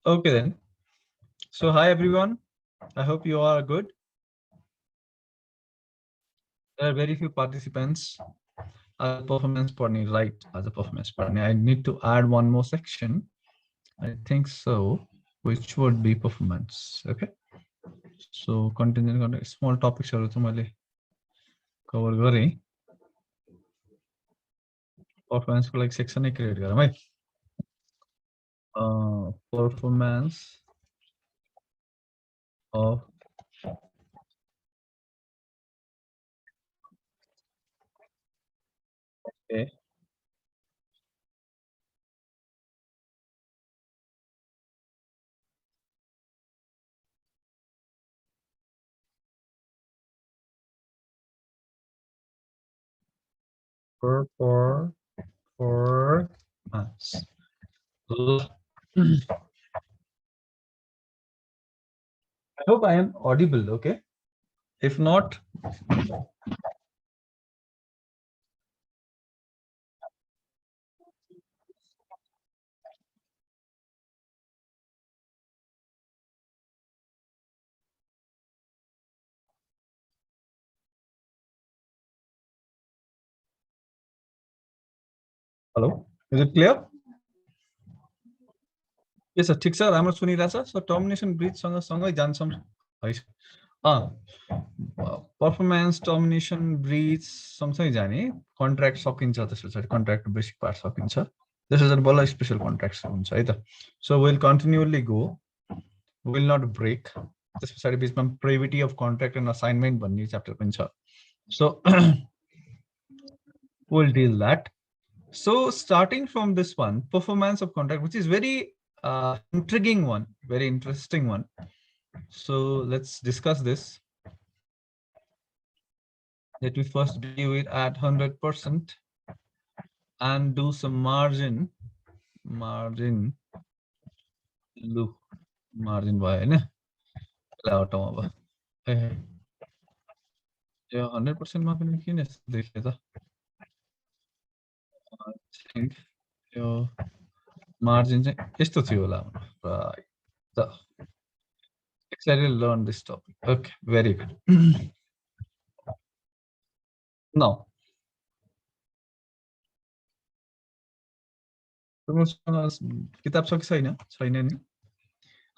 Okay then. So hi everyone. I hope you are good. There are very few participants. As a performance partner, right? As a performance partner, I need to add one more section. I think so, which would be performance. Okay. So contingent context, small topics are also cover very performance like section create right? Performance of a performance. I hope I am audible. Okay. If not, hello. Is it clear? Yes, sir. ठिक छ राम्रो सुनिरहेछ so termination ब्रिजसँग सँगै जान्छौँ है performance termination bridge सँगसँगै जाने contract सकिन्छ त्यस पछाडि कन्ट्र्याक्ट बेसिक पार्ट सकिन्छ त्यस पछाडि बल्ल स्पेसल कन्ट्र्याक्ट हुन्छ है त so will continuously go will not break त्यस पछाडि बिचमा privity of contract and assignment भन्ने च्याप्टर पनि छ so will deal that So starting from this one, performance of contract, which is very intriguing one, very interesting one. So let's discuss this. Let me first view it at 100% and do some margin loop, margin by ne? Yeah, 100% ma pani किन यस्तो देख्यो त? I think your margin चाहिँ यस्तो थियो होला right. So excited to learn this topic. Okay, very good. Now, किताब छ कि छैन? छैन नि?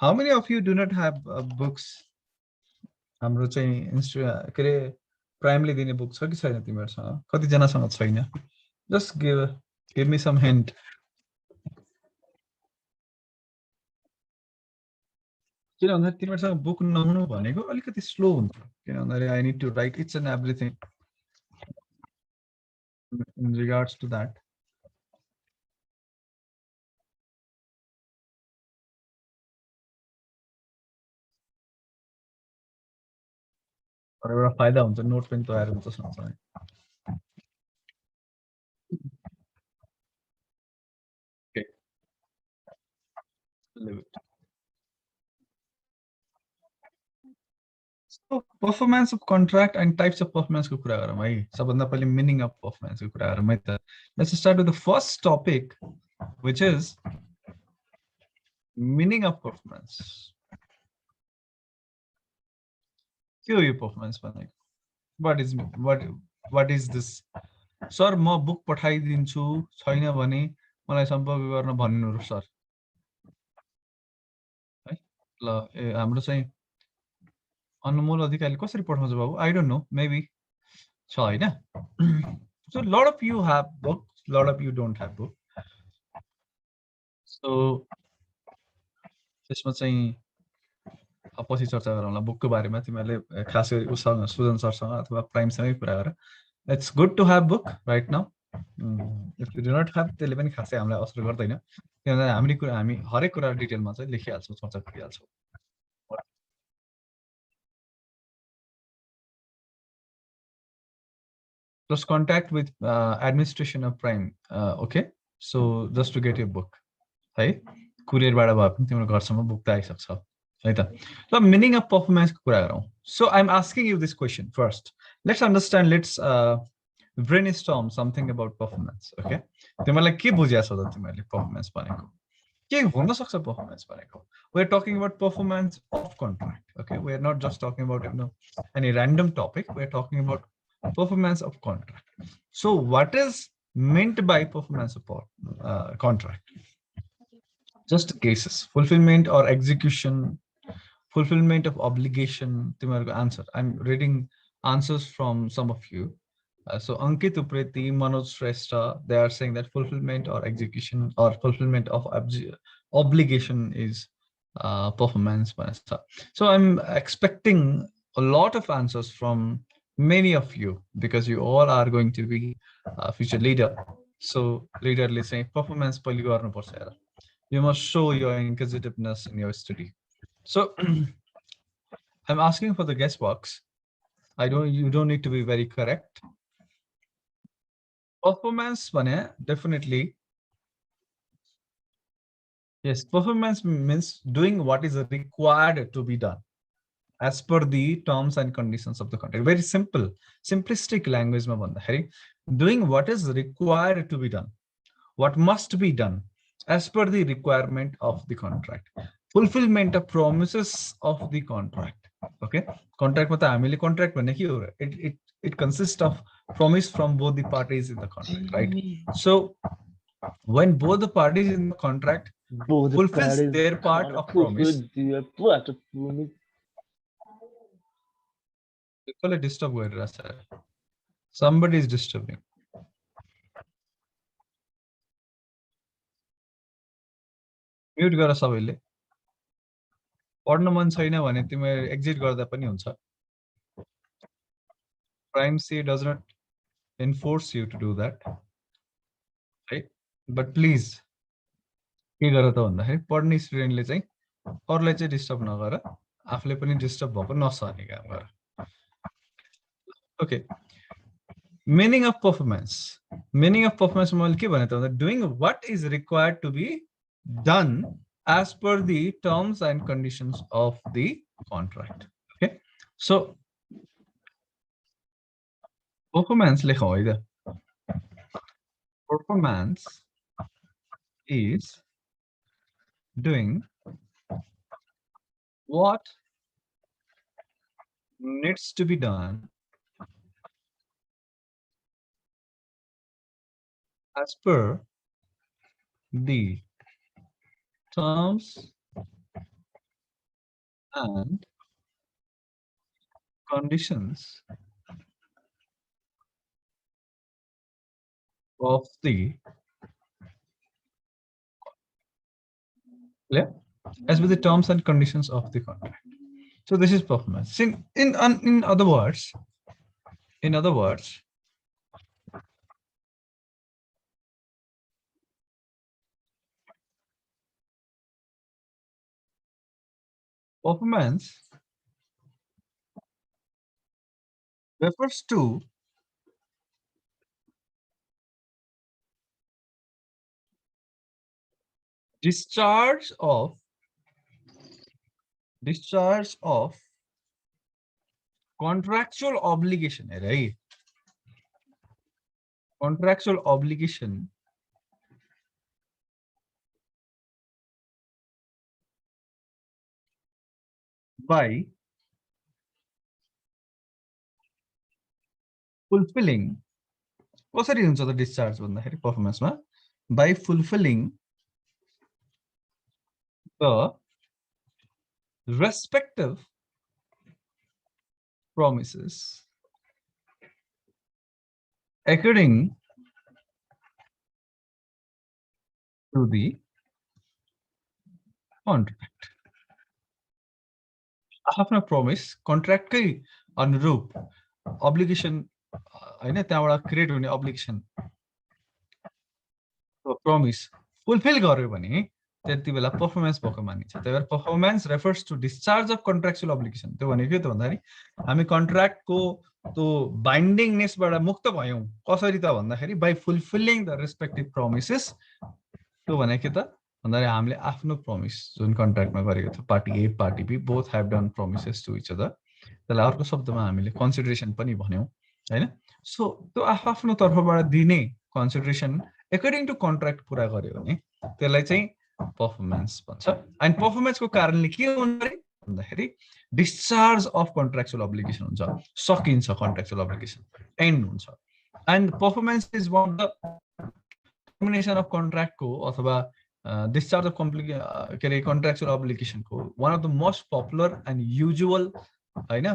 How many of you do not have books? हाम्रो चाहिँ के रे प्राइमली दिने बुक छ कि छैन तिमीहरुसँग? कति जनासँग छैन? Just give me some hint. किन भन्दा तिमीहरुसँग बुक नहुनु भनेको अलिकति स्लो हुन्छ किन भन्दा I need to write each and everything in regards to that. तर एउटा फाइदा हुन्छ नोट पनि तयार हुन्छ सँगसँगै. Okay. Leave it. So performance of contract and types of performance को कुरा गरौँ है. सबभन्दा पहिले meaning of performance को कुरा गरौँ है त. Let's start with the first topic, which is meaning of performance. के हो यो performance भनेको? What is this? सर म बुक पठाइदिन्छु छैन भने मलाई सम्पर्क गर्न भन्नुस् सर. है ल हाम्रो चाहिँ अनमोल अधिकारीले कसरी पठाउँछ बाबु? I don't know, maybe छ हैन? So lot of you have books, lot of you don't have book. So त्यसमा चाहिँ पछि चर्चा गरौँला बुकको बारेमा तिमीहरुले खास गरी उसँग सुजन सरसँग अथवा प्राइमसँगै कुरा गर. It's good to have book right now. If you do not have त्यसले पनि खासै हामीलाई असर गर्दैन किनभने हामी हरेक कुरा डिटेलमा चाहिँ लेखिहाल्छौँ चर्चा गरिहाल्छौँ. Plus contact with administration of prime. Okay, so just to get your book, है कुरियर बाट भए पनि तिम्रो घरसम्म बुक त आइसक्छ है त. ल मिनिङ अफ परफर्मेन्स को कुरा गरौँ. So I'm asking you this question first. Let's understand. Let's brainstorm something about performance. Okay, तिमीहरुलाई के बुझ्या छ त तिमीहरुले performance भनेको? के हुन सक्छ performance भनेको? We are talking about performance of contract. Okay, we are not just talking about any random topic. We are talking about performance of contract. So, what is meant by performance of contract? Just cases, fulfillment or execution, fulfillment of obligation. तिमीहरूको answer. I'm reading answers from some of you. So Ankit Upreti, Manoj Shrestha, they are saying that fulfillment or execution or fulfillment of obligation is performance. So I'm expecting a lot of answers from many of you because you all are going to be future leader. So leader, let's say performance. You must show your inquisitiveness in your study. So I'm asking for the guest box. You don't need to be very correct. Performance definitely. Yes, performance means doing what is required to be done as per the terms and conditions of the contract. Very simple, simplistic language. Doing what is required to be done, what must be done as per the requirement of the contract. Fulfillment of promises of the contract. Okay, contract contract it consists of promise from both the parties in the contract, right? So when both the parties in the contract fulfills their part of promise, people disturb somebody is disturbing. Mute गर सबैले पढ्न मन छैन भने तिमी exit गर्दा पनि हुन्छ. Prime C does not enforce you to do that, right? But please के गर त भन्दाखेरि पढ्ने स्टुडेन्टले चाहिँ अरूलाई चाहिँ डिस्टर्ब नगर, आफूले पनि डिस्टर्ब भएको नसर्ने काम गर. Okay. Meaning of performance. Meaning of performance मैले के भने त doing what is required to be done as per the terms and conditions of the contract. Okay. So performance लेखौँ है त. Performance is doing what needs to be done as per the terms and conditions of the as per the terms and conditions of the contract. So this is performance. In other words, performance refers to discharge of contractual obligation, right? Contractual obligation by fulfilling. कसरी हुन्छ त discharge भन्दाखेरि performance मा by fulfilling the respective promises according to the contract. आफ्नो promise contract कै अनुरूप obligation हैन त्यहाँबाट क्रिएट हुने obligation promise fulfill गर्यो भने त्यति बेला performance भएको मानिन्छ. त्यही भएर performance refers to discharge of contractual obligation. त्यो भनेको के त भन्दाखेरि हामी contract को त्यो बाइन्डिङनेस बाट मुक्त भयौं. कसरी त भन्दाखेरि by fulfilling the respective promises. त्यो भनेको के त भन्दाखेरि हामीले आफ्नो promise जुन contract मा गरेको थियो party A party B both have done promises to each other. त्यसलाई अर्को शब्दमा हामीले consideration पनि भन्यौं हैन. सो त्यो आफ्नो तर्फबाट दिने consideration according to contract पुरा गर्यो भने त्यसलाई चाहिँ पर्फर्मेन्स भन्छ। एन्ड पर्फर्मेन्सको कारणले के हुन्छ भन्दाखेरि डिस्चार्ज अफ कन्ट्र्याक्चुअल अब्लिगेसन हुन्छ, सकिन्छ कन्ट्र्याक्चुअल अब्लिगेसन, एन्ड हुन्छ। And performance is one of the termination of कन्ट्र्याक्टको अथवा डिस्चार्ज अफ के अरे कन्ट्र्याक्चुअल अब्लिगेसनको one of the most popular and usual होइन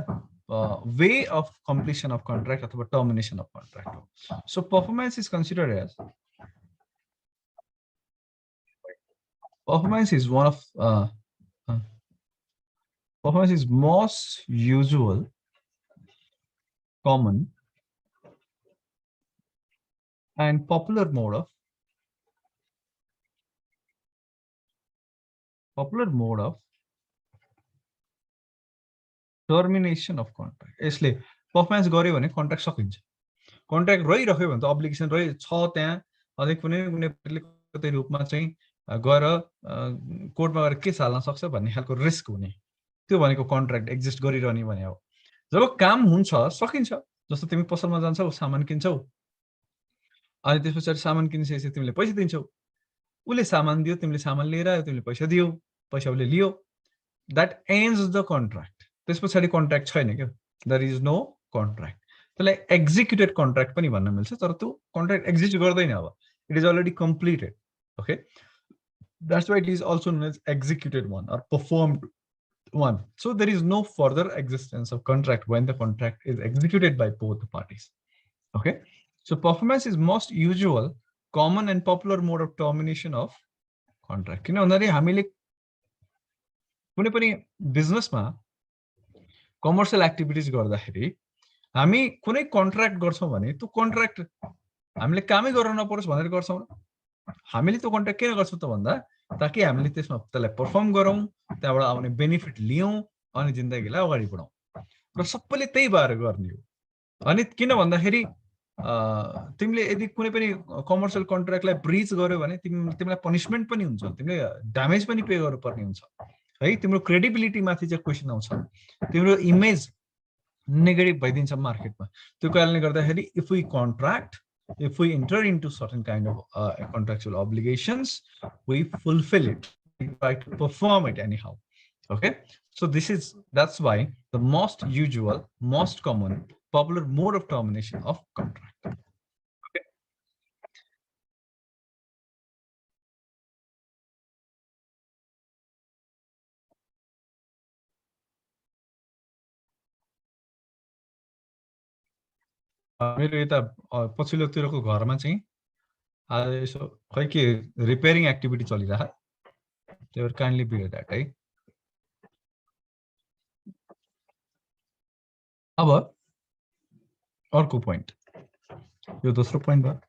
way of completion of contract अथवा टर्मिनेसन अफ कन्ट्र्याक्ट हो। So performance is considered as performance is one of performance is most usual, common, and popular mode of termination of contract. यसले performance गर्यो भने contract सकिन्छ। Contract रहिरह्यो भने त obligation रहि छ त्यहाँ, अझै कुनै रूपमा चाहिँ गएर कोर्टमा गएर केस हाल्न सक्छ भन्ने खालको रिस्क हुने, त्यो भनेको कन्ट्र्याक्ट एक्जिस्ट गरिरहने भने हो। जब काम हुन्छ सकिन्छ, जस्तो तिमी पसलमा जान्छौ सामान किन्छौ, अनि त्यस पछाडि सामान किनिसकेपछि तिमीले पैसा दिन्छौ, उसले सामान दियो, तिमीले सामान लिएर आयो, तिमीले पैसा दियो, पैसा उसले लियो, द्याट एन्ड्स द कन्ट्र्याक्ट। त्यस पछाडि कन्ट्र्याक्ट छैन क्या, देयर इज नो कन्ट्र्याक्ट। त्यसलाई एक्जिक्युटेड कन्ट्र्याक्ट पनि भन्न मिल्छ, तर त्यो कन्ट्र्याक्ट एक्जिस्ट गर्दैन, अब it is already completed. Okay, that's why it is also known as executed one or performed one. So there is no further existence of contract when the contract is executed by both the parties. Okay, so performance is most usual, common, and popular mode of termination of contract. किन भन्दाखेरि हामीले कुनै पनि बिजनेसमा commercial activities गर्दाखेरि हामी कुनै contract गर्छौँ भने त्यो कन्ट्र्याक्ट हामीले कामै गर्न नपरोस् भनेर गर्छौँ। हामीले त्यो कन्ट्र्याक्ट किन गर्छौँ त भन्दा ताकि हामीले त्यसमा त्यसलाई पर्फर्म गरौँ, त्यहाँबाट आउने बेनिफिट लियौँ अनि जिन्दगीलाई अगाडि बढाउँ, र सबैले त्यही भएर गर्ने हो। अनि किन भन्दाखेरि तिमीले यदि कुनै पनि कमर्सियल कन्ट्र्याक्टलाई ब्रिच गर्यो भने तिमीलाई पनिसमेन्ट पनि हुन्छ, तिमीले ड्यामेज पनि पे गर्नुपर्ने हुन्छ है, तिम्रो क्रेडिबिलिटी माथि चाहिँ क्वेसन आउँछ, तिम्रो इमेज नेगेटिभ भइदिन्छ मार्केटमा। त्यो कारणले गर्दाखेरि if we enter into certain kind of contractual obligations, we fulfill it, we try to perform it anyhow. Okay, so that's why the most usual, most common, popular mode of termination of contract. Okay. मेरो यता पछिल्लोतिरको घरमा चाहिँ आज यसो खै के repairing activity चलिरहेको, त्यही भएर काइन्डली बियर द्याट है। अब अर्को पोइन्ट, यो दोस्रो पोइन्ट भयो।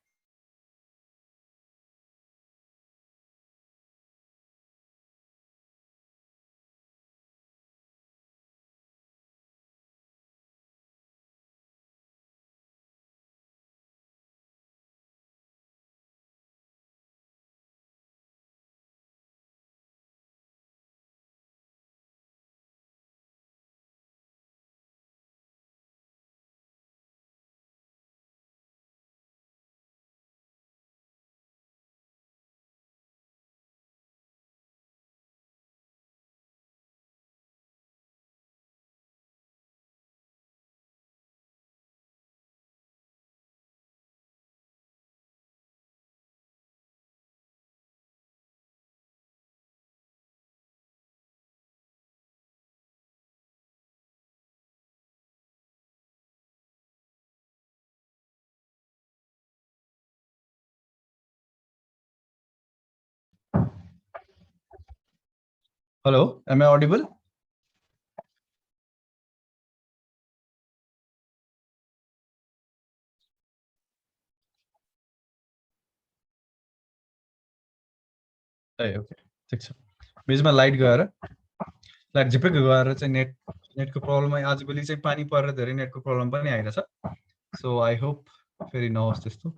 Hello, am I audible? Hey, okay, ठिक छ। बीचमा लाइट गएर झिप्पिक गएर चाहिँ नेटको प्रब्लम, आजभोलि चाहिँ पानी परेर धेरै नेटको प्रब्लम पनि आइरहेछ। सो आई होप फेरि नहोस् त्यस्तो।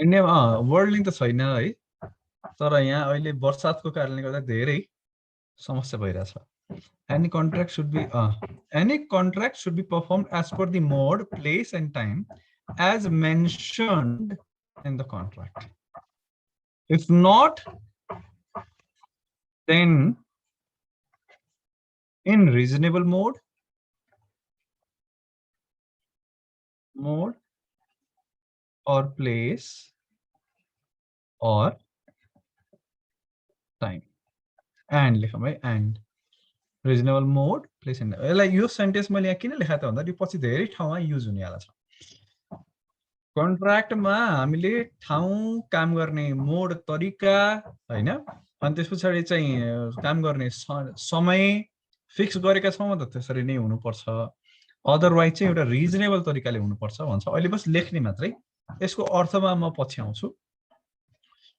इन्डियामा वर्ल्ड लिङ्क त छैन है, तर यहाँ अहिले बर्सातको कारणले गर्दा धेरै समस्या भइरहेछ। Any contract should be performed as per the mode, place and time as mentioned in the contract. If not, then in reasonable mode or place or time. And लेखौँ है and reasonable mode place and यसलाई यो sentence मैले यहाँ किन लेखा त भन्दा यो पछि धेरै ठाउँमा युज हुनेवाला छ कन्ट्र्याक्टमा हामीले ठाउँ काम गर्ने मोड तरिका हैन अनि त्यसपछि चाहिँ काम गर्ने समय फिक्स गरेका छौँ त त्यसरी नै हुनुपर्छ अदरवाइज चाहिँ एउटा रिजनेबल तरिकाले हुनुपर्छ भन्छ अहिले बस लेख्ने मात्रै यसको अर्थमा म पछि आउँछु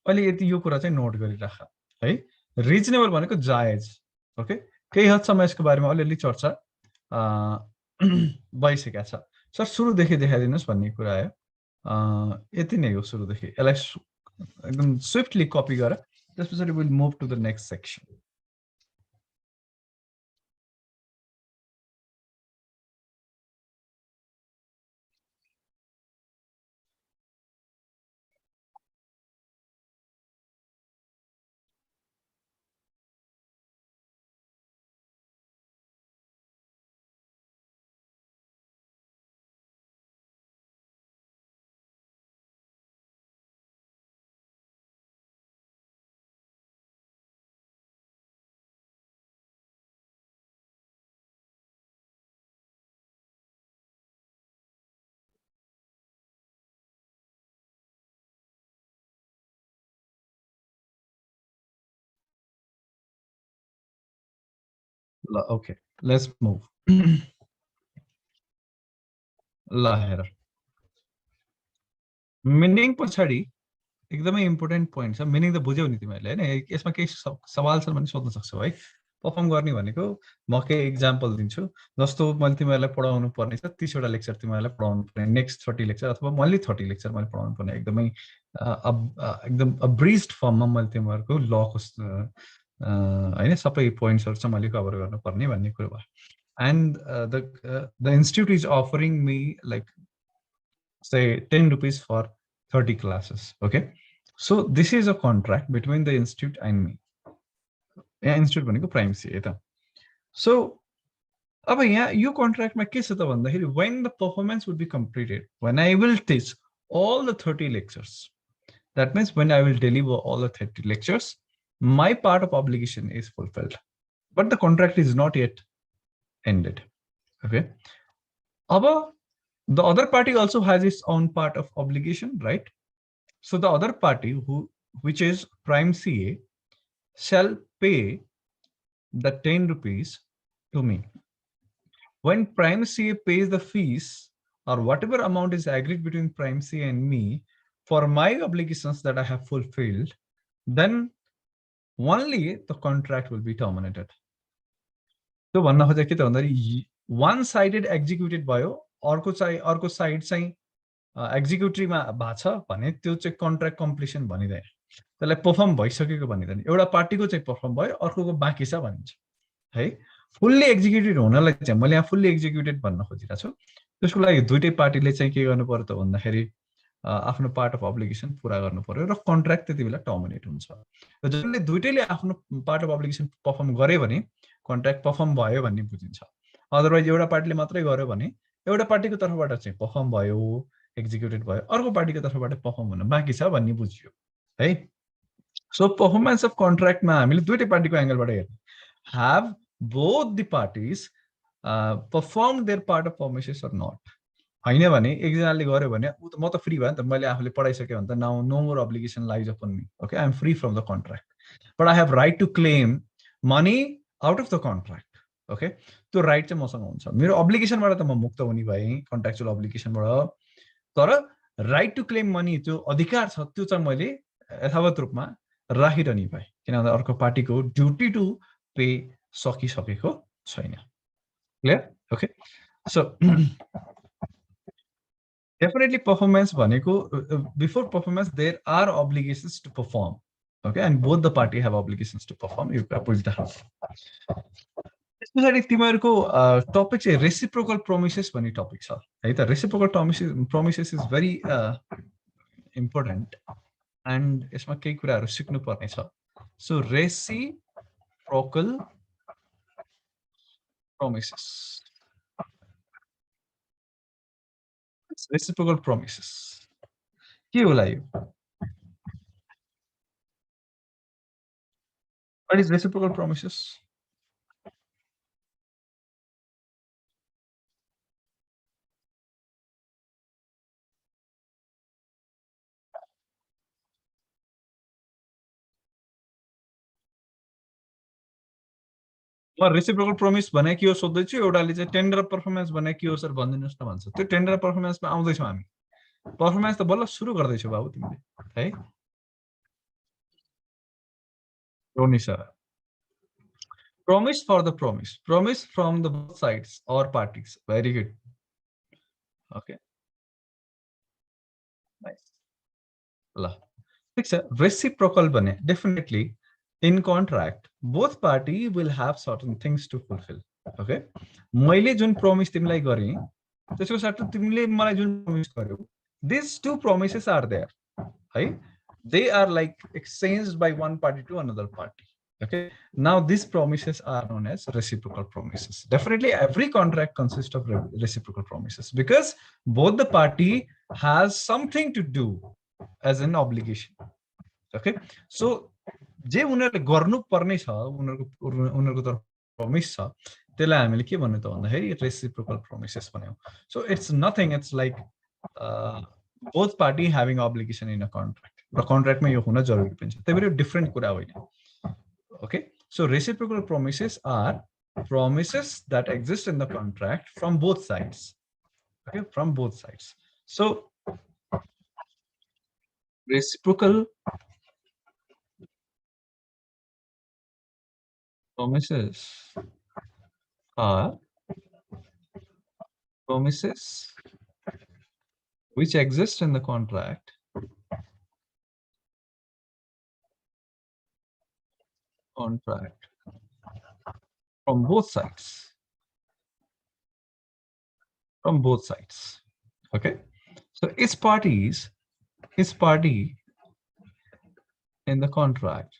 अहिले यति यो कुरा चाहिँ नोट गरिराख है रिजनेबल भनेको जायज ओके केही हदसम्म यसको बारेमा अलिअलि चर्चा भइसकेको छ सर सुरुदेखि देखाइदिनुस् भन्ने कुरा आयो यति नै हो सुरुदेखि यसलाई एकदम स्विफ्टली कपी गर त्यसपछि will move to the next section ल ओके लेट्स मुभ ल हेर मिनिङ पछाडि एकदमै इम्पोर्टेन्ट पोइन्ट छ मिनिङ त बुझ्यौ नि तिमीहरूले हैन यसमा केही सवाल छन् भने सोध्न सक्छौ है परफर्म गर्ने भनेको म केही एक्जाम्पल दिन्छु जस्तो मैले तिमीहरूलाई पढाउनु पर्ने छ 30 वटा लेक्चर तिमीहरूलाई पढाउनु पर्ने नेक्स्ट 30 लेक्चर अथवा मैले 30 लेक्चर मैले पढाउनु पर्ने एकदमै एकदम अब्रिज्ड फर्ममा मैले तिमीहरूको लको हैन सबै पोइन्ट्सहरु चाहिँ मैले कभर गर्नुपर्ने भन्ने कुरा भयो and the institute is offering me like say 10 rupees for 30 classes okay so this is a contract between the institute and me yeah institute भनेको प्राइम सीए त so अब यहाँ यो कन्ट्र्याक्टमा के छ त भन्दाखेरि when the performance would be completed when I will teach all the 30 lectures that means when I will deliver all the 30 lectures my part of obligation is fulfilled but the contract is not yet ended okay the other party also has its own part of obligation right so the other party which is prime CA shall pay the 10 rupees to me when prime CA pays the fees or whatever amount is agreed between prime CA and me for my obligations that I have fulfilled then only the contract will be terminated त्यो भन्न खोजेको के त भन्दाखेरि one sided executed भयो अर्को side चाहिँ एक्जिक्युटिभमा भाछ भने त्यो चाहिँ कन्ट्र्याक्ट कम्प्लिसन भनिदैन त्यसलाई परफर्म भइसकेको भनिदैन एउटा पार्टीको चाहिँ परफर्म भयो अर्कोको बाँकी छ भनिन्छ है फुल्ली एक्जिक्युटेड हुनलाई चाहिँ मैले यहाँ फुल्ली एक्जिक्युटेड भन्न खोजिरहेको छु त्यसको लागि दुईटै पार्टीले चाहिँ के गर्नु पर्यो त भन्दाखेरि आफ्नो पार्ट अफ अब्लिगेसन पूरा गर्नु पर्यो र कन्ट्र्याक्ट त्यति बेला टर्मिनेट हुन्छ र जसले दुईटैले आफ्नो पार्ट अफ अब्लिगेसन परफर्म गरे भने कन्ट्र्याक्ट परफर्म भयो भन्ने बुझिन्छ अदरवाइज एउटा पार्टीले मात्रै गर्यो भने एउटा पार्टीको तर्फबाट चाहिँ परफर्म भयो एक्जिक्युटेड भयो अर्को पार्टीको तर्फबाट परफर्म हुन बाँकी छ भन्ने बुझियो है सो परफर्मेन्स अफ कन्ट्र्याक्टमा हामीले दुईटै पार्टीको एंगलबाट हेर्ने have both the parties performed their part of promises or not हैन भने एकजनाले गर्यो भने म त फ्री भए नि त मैले आफूले पढाइसके भने त now no more obligation lies upon me okay I am free from the contract but I have right to claim money out of the contract okay त्यो राइट चाहिँ मसँग हुन्छ मेरो अब्लिगेसनबाट त म मुक्त हुने भए कन्ट्र्याक्चुअल अब्लिगेसनबाट तर राइट टु क्लेम मनी त्यो अधिकार छ त्यो चाहिँ मैले यथावत रूपमा राखिरहने भए किनभने अर्को पार्टीको ड्युटी टु पे सकिसकेको छैन clear okay so definitely performance bhaneko before performance there are obligations to perform okay and both the party have obligations to perform you बुझ्दा त्यसपछि तिमीहरुको टपिक चाहिँ reciprocal promises भन्ने टपिक छ है त reciprocal promises is very important and यसमा केही कुराहरू सिक्नु पर्ने छ so reciprocal promises reciprocal promises के होला यो what is reciprocal promises म रेसिप्रोकल प्रमिस भने के हो सोध्दैछु एउटाले चाहिँ टेन्डर पर्फर्मेन्स भने के हो सर भनिदिनुस् न भन्छ त्यो टेन्डर पर्फर्मेन्समा आउँदैछौँ हामी पर्फर्मेन्स त बल्ल सुरु गर्दैछौ बाबु तिमीले है रोनी sir promise for the promise from the both sides or parties very good okay nice ल ठीक छ reciprocal भने definitely in contract both party will have certain things to fulfill okay मैले जुन promise तिमीलाई गरे त्यसको साथ तिमीले मलाई जुन promise गर्यौ these two promises are there है they are like exchanged by one party to another party okay now these promises are known as reciprocal promises definitely every contract consists of reciprocal promises because both the party has something to do as an obligation okay so जे उनीहरुले गर्नु पर्ने छ उनीहरुको तर्फ promise छ त्यसलाई हामीले के भन्नु त भन्दाखेरि reciprocal promises भन्यौ so it's nothing it's like both party having obligation in a contract र कन्ट्र्याक्टमा यो हुन जरुरी पनि छ त्यही भएर डिफरेन्ट कुरा होइन okay so reciprocal promises are promises that exist in the contract from both sides okay from both sides so reciprocal promises are promises which exist in the contract from both sides okay so its party in the contract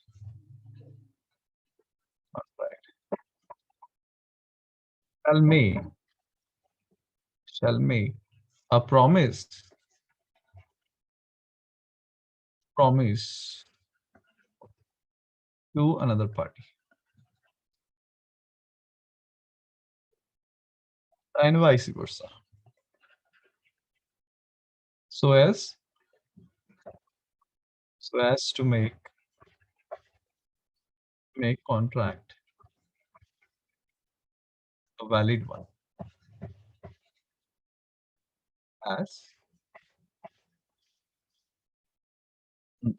shall make a promise to another party and vice versa so as to make contract a valid one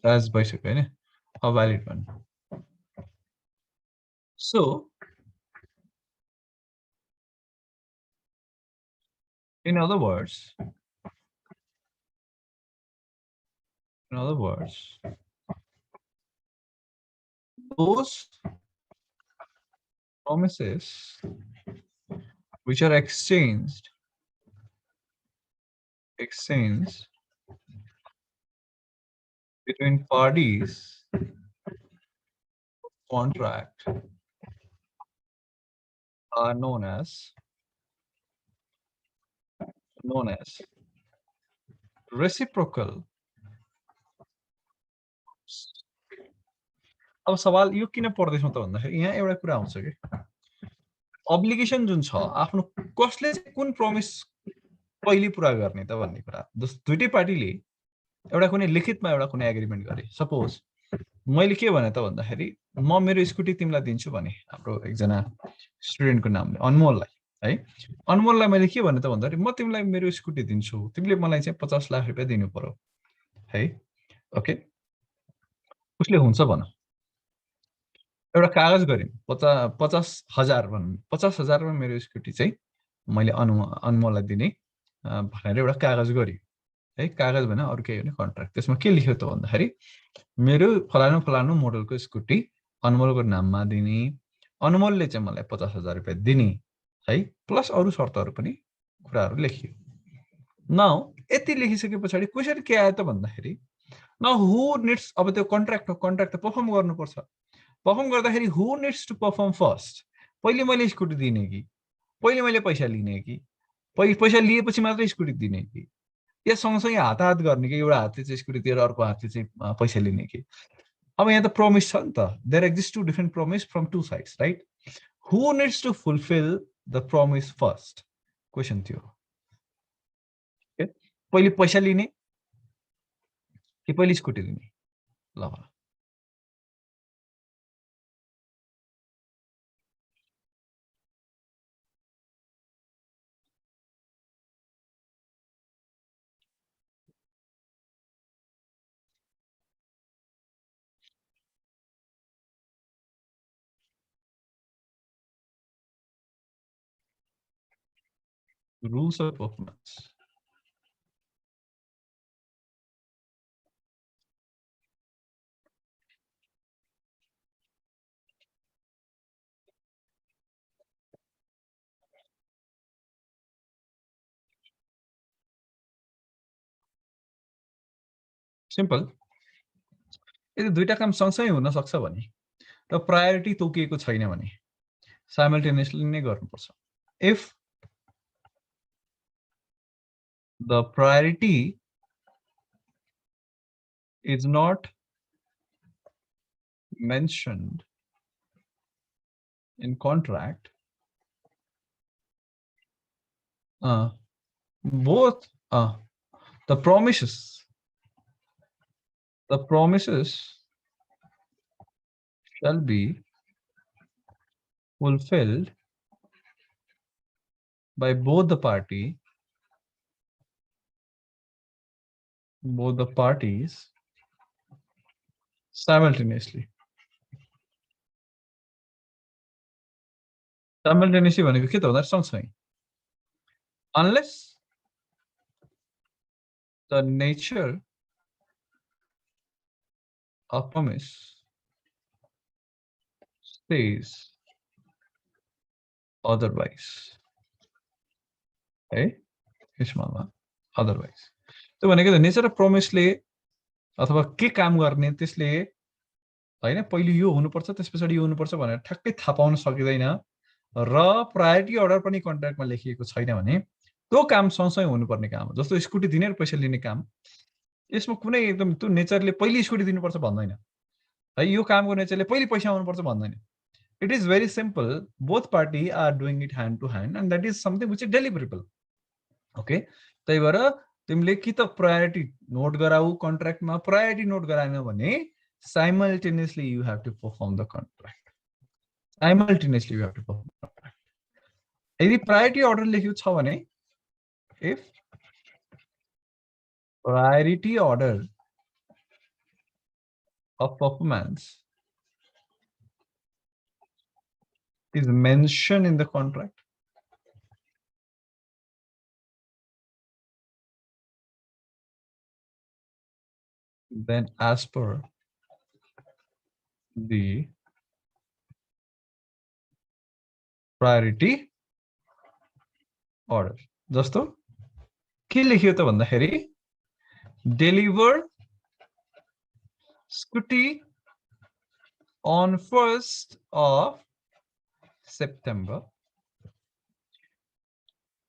as basically a valid one so in other words those promises which are exchanged between parties contract are known as reciprocal अब सवाल यो किन पर्दैछ त भन्दाखेरि यहाँ एउटा कुरा आउँछ के अब्लिगेसन जुन छ आफ्नो कसले चाहिँ कुन प्रमिस कहिले पूरा गर्ने त भन्ने कुरा दुईटै पार्टीले एउटा कुनै लिखितमा एउटा कुनै एग्रीमेन्ट गरे सपोज मैले के भने त भन्दाखेरि म मेरो स्कुटी तिमीलाई दिन्छु भने हाम्रो एकजना स्टुडेन्टको नामले अनमोललाई है अनमोललाई मैले के भने त भन्दाखेरि म तिमीलाई मेरो स्कुटी दिन्छु तिमीले मलाई चाहिँ 50 लाख रुपैयाँ दिनु पर्यो है ओके उसले हुन्छ भन एउटा कागज गरिन् 50,000 भनौं 50,000 मा मेरो स्कुटी चाहिँ मैले अनमोललाई दिने भनेर एउटा कागज गरि है कागज भने अरु केही होइन कन्ट्र्याक्ट त्यसमा के लेख्यो त भन्दाखेरि मेरो फलानु मोडलको स्कुटी अनमोलको नाममा दिने अनमोलले चाहिँ मलाई 50,000 रुपैयाँ दिने है प्लस अरु शर्तहरु पनि कुराहरु लेखियो नाउ यति लेखिसके पछाडि क्वेशन के आयो त भन्दाखेरि न हु निड्स अब त्यो कन्ट्र्याक्ट त परफर्म गर्नुपर्छ परफर्म गर्दाखेरि हु निड्स टु परफर्म फर्स्ट पहिले मैले स्कुटी दिने कि पहिले मैले पैसा लिने कि पैसा लिएपछि मात्र स्कुटी दिने कि या सँगसँगै हात गर्ने कि एउटा हातले चाहिँ स्कुटी दिएर अर्को हातले चाहिँ पैसा लिने कि अब यहाँ त प्रमिस छ नि त there exist two different promise from two sides right who needs to fulfil the promise first question थियो पहिले पैसा लिने कि पहिले स्कुटी लिने ल rules of performance सिम्पल यदि दुईटा काम सँगसँगै हुन सक्छ भने र प्रायोरिटी तोकिएको छैन भने साइमल्टेनियसली नै गर्नुपर्छ if the priority is not mentioned in contract both the promises shall be fulfilled by both the parties simultaneously भनेको के त भन्दा सँगसँगै unless the nature of promise says otherwise है यसमा otherwise त्यो भनेको त नेचर अफ प्रमिसले अथवा के काम गर्ने त्यसले हैन पहिले यो हुनुपर्छ त्यसपछि यो हुनुपर्छ भनेर ठ्याक्कै थाहा पाउन सकिदैन र प्रायोरिटी अर्डर पनि कन्ट्र्याक्टमा लेखिएको छैन भने त्यो काम सँगसँगै हुनुपर्ने काम हो जस्तो स्कुटी दिने र पैसा लिने काम यसमा कुनै एकदम त्यो नेचरले पहिले स्कुटी दिनुपर्छ भन्दैन है यो कामको नेचरले पहिले पैसा आउनुपर्छ भन्दैन it is very simple both party are doing it hand to hand and that is something which is deliverable okay त्यही भएर तिमीले कि त प्रायोरिटी नोट गराऊ कन्ट्र्याक्टमा प्रायोरिटी नोट गराएन भने simultaneously you have to perform the contract simultaneously you have to perform the contract यदि प्रायोरिटी अर्डर लेखेको छ भने if priority order of performance is mentioned in the contract then as per the priority order जस्तो के लेखियो त भन्दाखेरि deliver scooty on 1st of September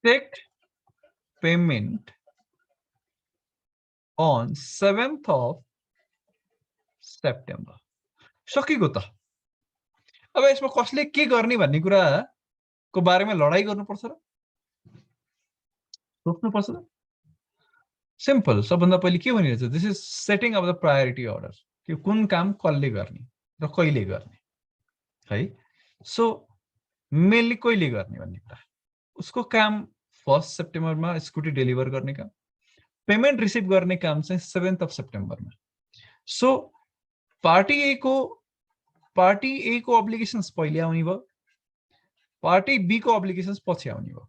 take payment on 7th of September सकिगयो त अब यसमा कसले के गर्ने भन्ने कुराको बारेमा लडाई गर्नुपर्छ र सोच्नुपर्छ र सिम्पल सबभन्दा पहिले के भनिरहेछ this is setting of the priority order कि कुन काम कसले गर्ने र कहिले गर्ने है सो मेनली कहिले गर्ने भन्ने कुरा उसको काम 1st सेप्टेम्बरमा स्कुटी डेलिभर गर्ने काम पेमेन्ट रिसिभ गर्ने काम चाहिँ 7th अफ सेप्टेम्बरमा सो पार्टी ए को अब्लिगेशन्स पहिले आउने भयो पार्टी बी को अब्लिगेशन्स पछि आउने भयो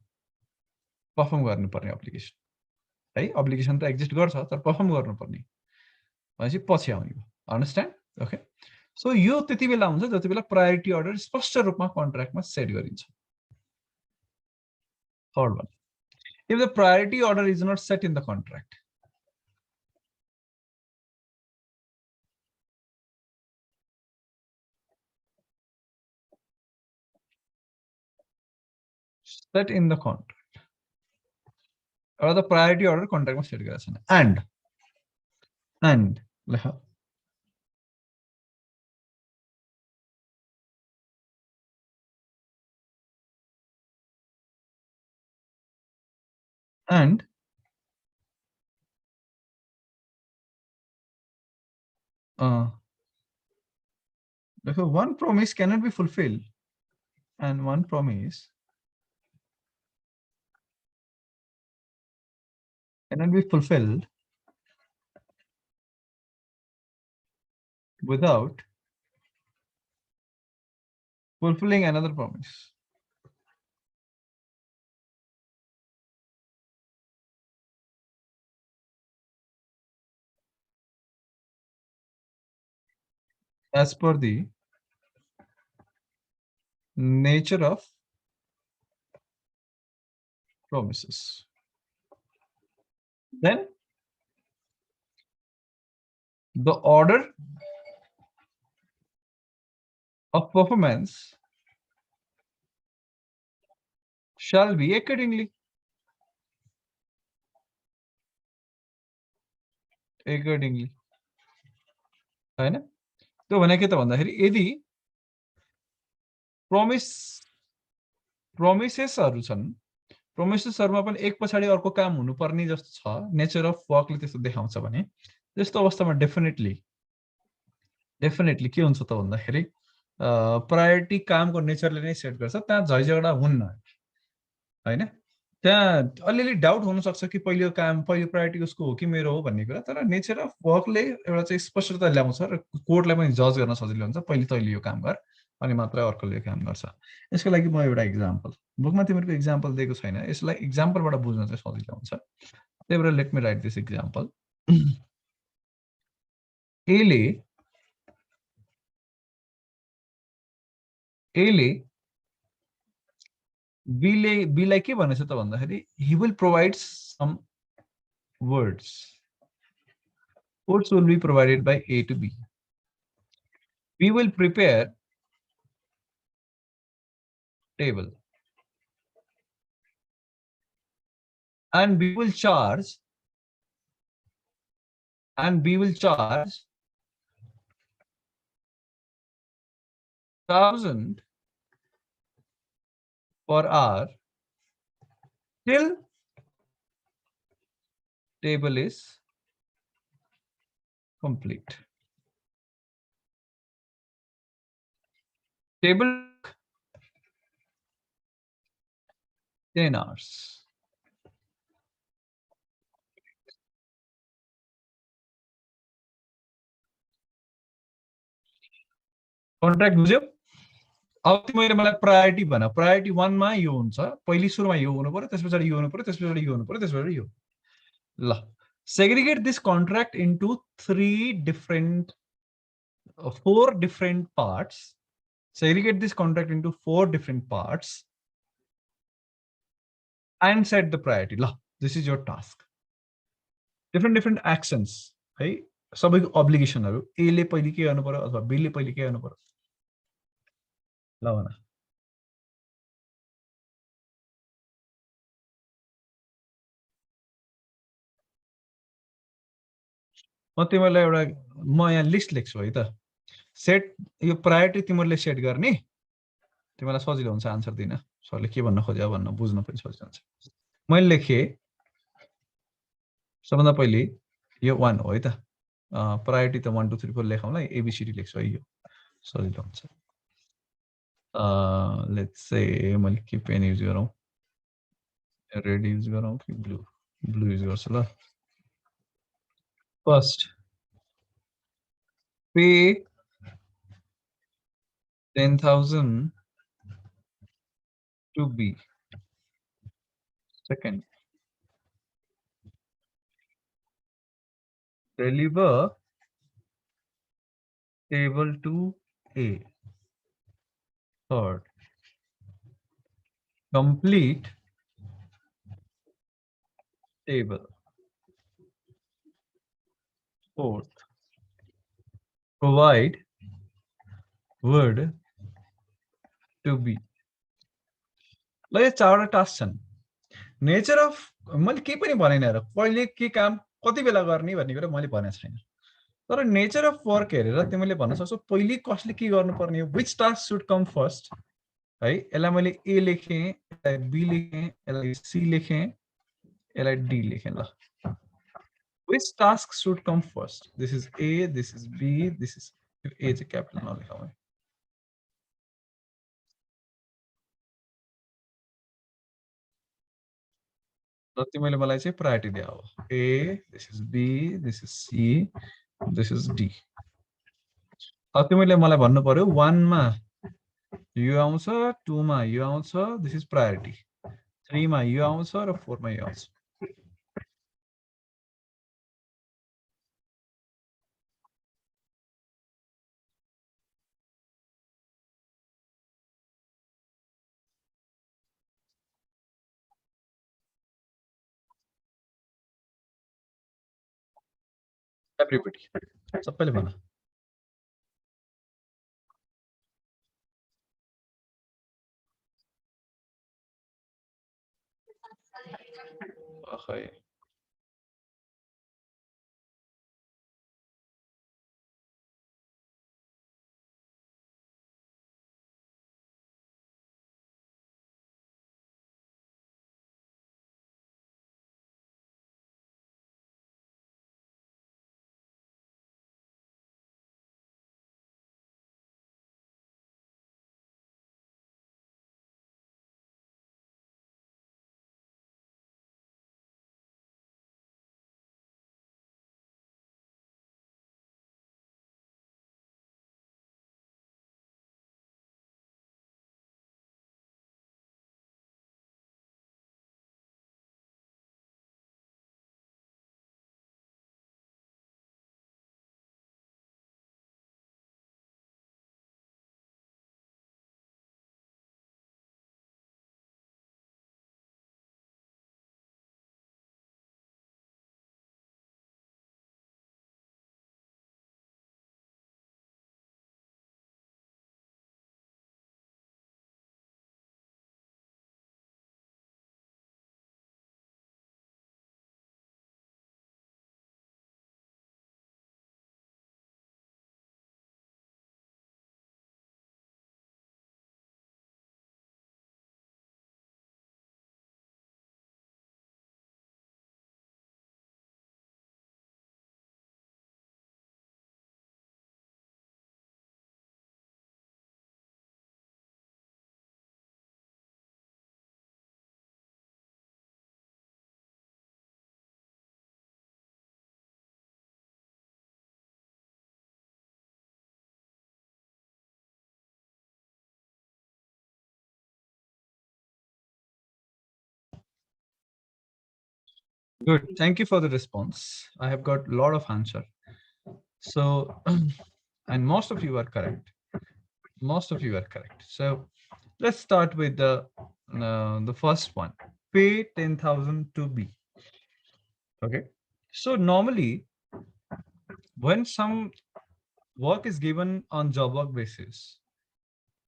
परफर्म गर्नुपर्ने अब्लिगेसन है अब्लिगेसन त एक्जिस्ट गर्छ तर परफर्म गर्नुपर्ने भनेपछि पछि आउने भयो अन्डरस्ट्यान्ड ओके सो यो त्यति बेला हुन्छ जति बेला प्रायोरिटी अर्डर स्पष्ट रूपमा कन्ट्र्याक्टमा सेट गरिन्छ third one If the priority order is not set in the contract. Set in the contract. Or the priority order contract must set गरेछन्. And लेख. And one promise cannot be fulfilled, and one promise cannot be fulfilled without fulfilling another promise. As per the nature of promises. Then the order of performance shall be accordingly. Accordingly. हैन? त्यो भने के त भन्दाखेरि यदि प्रोमिसेसहरु छन्, प्रोमिसेसहरुमा पनि एक पछाडी अर्को काम हुनुपर्ने जस्तो छ, नेचर अफ वर्कले त्यस्तो देखाउँछ भने त्यस्तो अवस्थामा डेफिनेटली के हुन्छ त भन्दाखेरि प्रायोरिटी कामको नेचरले नै सेट गर्छ, त्यहाँ झैझगडा हुन्न हैन? त्यहाँ अलिअलि डाउट हुन सक्छ कि पहिलो प्रायोरिटी उसको हो कि मेरो हो भन्ने कुरा, तर नेचर अफ वर्कले एउटा चाहिँ स्पष्टता ल्याउँछ र कोर्टलाई पनि जज गर्न सजिलो हुन्छ, पहिले तैँले यो काम गर अनि मात्र अर्कोले काम गर्छ। यसको लागि म एउटा एक्जाम्पल, बुकमा तिमीहरुको एक्जाम्पल दिएको छैन, यसलाई एक्जाम्पलबाट बुझ्न चाहिँ सजिलो हुन्छ। त्यही भएर let me right this example. एले बीलाई के भनेछ त भन्दाखेरि he will provide some words. Words will be provided by A to B. We will prepare table and we will charge 1,000 per hour till table is complete. Table 10 hours. Contract बुझ्यौ? अब तिमीले मलाई priority भन, priority 1 मा यो हुन्छ, पहिली सुरुमा यो हुनु पर्यो, त्यसपछि यो हुनु पर्यो, त्यसपछि यो हुनु पर्यो, त्यसपछि यो। ल, segregate this contract into 4 different parts. Segregate this contract into 4 different parts and set the priority. ल, this is your task. Different actions, है? सबैको obligation हरु, A ले पहिले के गर्नु पर्यो अथवा B ले पहिले के गर्नु पर्यो? ल भन। म तिमीलाई एउटा म यहाँ लिस्ट लेख्छु है त। सेट यो प्रायोरिटी तिमीले सेट गर्ने, तिमीलाई सजिलो हुन्छ आन्सर दिन। सरले के भन्न खोज्यो भन्न बुझ्न पनि सजिलो हुन्छ। मैले लेखे सबभन्दा पहिले यो 1 हो है त। प्रायोरिटी त 1 2 3 4 लेखौँला, एबीसीडी लेख्छु है, यो सजिलो हुन्छ। लेट्स से मैले के पेन युज गरौँ, रेड युज गरौँ कि ब्लू युज गर्छु ल। First pay 10,000 to B. Second, deliver table to A. Third, complete table. Fourth, provide would to be. ल यो चारवटा टास्क छन्. नेचर अफ मैले केही पनि भनेन र कहिले के काम कति बेला गर्ने भन्ने कुरा मैले भनेको छैन. तर नेचर अफ वर्क हेरेर तिमीले भन्न सक्छौ पहिले कसले के गर्नुपर्ने हो, which task should come first है. यसलाई मैले ए लेखेँ, यसलाई बी लेखेँ, यसलाई सी लेखेँ, यसलाई डी लेखेँ. ल which task should come first? This is A, this is B, this is A is a capital नलेखा मैले. जति मैले मलाई चाहिँ प्रायोरिटी दिया हो. A, this is B, this is C, this is D. अब तिमीले मलाई भन्नु पर्यो 1 मा यो आउँछ, 2 मा यो आउँछ, this is priority. 3 मा यो आउँछ र 4 मा यो आउँछ. Everybody. सबैले भन. अखै. Good. Thank you for the response. I have got a lot of answer. So, and most of you are correct. Most of you are correct. So, let's start with the first one. Pay 10,000 to B. Okay. So normally, when some work is given on job work basis,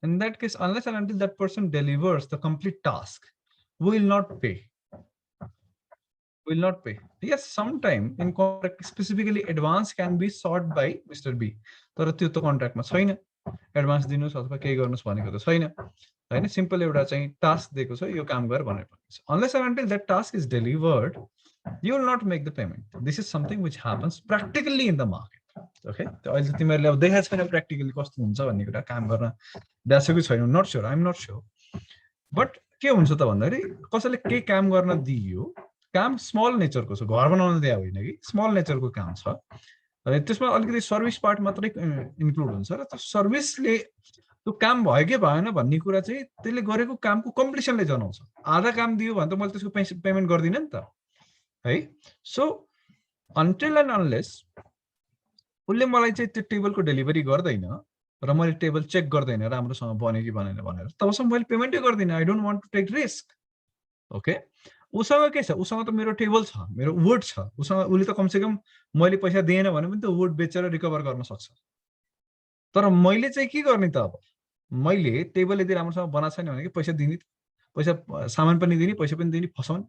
in that case, unless and until that person delivers the complete task, we will not pay. Will not pay. Yes, sometime in contract, specifically advance can be sought by Mr. B. तर त्यो त कन्ट्र्याक्टमा छैन. Advance दिनुस् अथवा केही गर्नुस् भनेको त छैन हैन. सिम्पल एउटा चाहिँ टास्क दिएको छ, यो काम गर भनेर भनेको छ. Unless and until that task is delivered, you will not make the payment. This is something which happens practically in the market. Okay. त अहिले तिमीहरुले अब देखाएको छैन प्र्याक्टिकली कस्तो हुन्छ भन्ने कुरा काम गर्न द्यासेको छैन. Not sure, I am not sure. But के हुन्छ त भन्दाखेरि कसैले केही काम गर्न दियो, काम स्मल नेचरको छ, घर बनाउन दिया होइन कि स्मल नेचरको काम छ. त्यसमा अलिकति सर्भिस पार्ट मात्रै इन्क्लुड हुन्छ र त्यो सर्भिसले त्यो काम भयो कि भएन भन्ने कुरा चाहिँ त्यसले गरेको कामको कम्प्लिसनले जनाउँछ. आधा काम दियो भने त मैले त्यसको पेमेन्ट गर्दिन नि त है. सो अन्टिल एन्ड अनलेस उसले मलाई चाहिँ त्यो टेबलको डेलिभरी गर्दैन र मैले टेबल चेक गर्दैन राम्रोसँग बन्यो कि बनेन भनेर, तबसम्म मैले पेमेन्टै गर्दिन. I don't want to take risk. Okay. उसँग के छ, उसँग त मेरो टेबल छ, मेरो वुड छ, उसँग उसले त कमसेकम मैले पैसा दिएन भने पनि त वुड बेचेर रिकभर गर्न सक्छ। तर मैले चाहिँ के गर्ने त अब, मैले टेबल यदि राम्रोसँग बनाएको छैन भने पैसा दिने, पैसा सामान पनि दिने, पैसा पनि दिने, फसाउने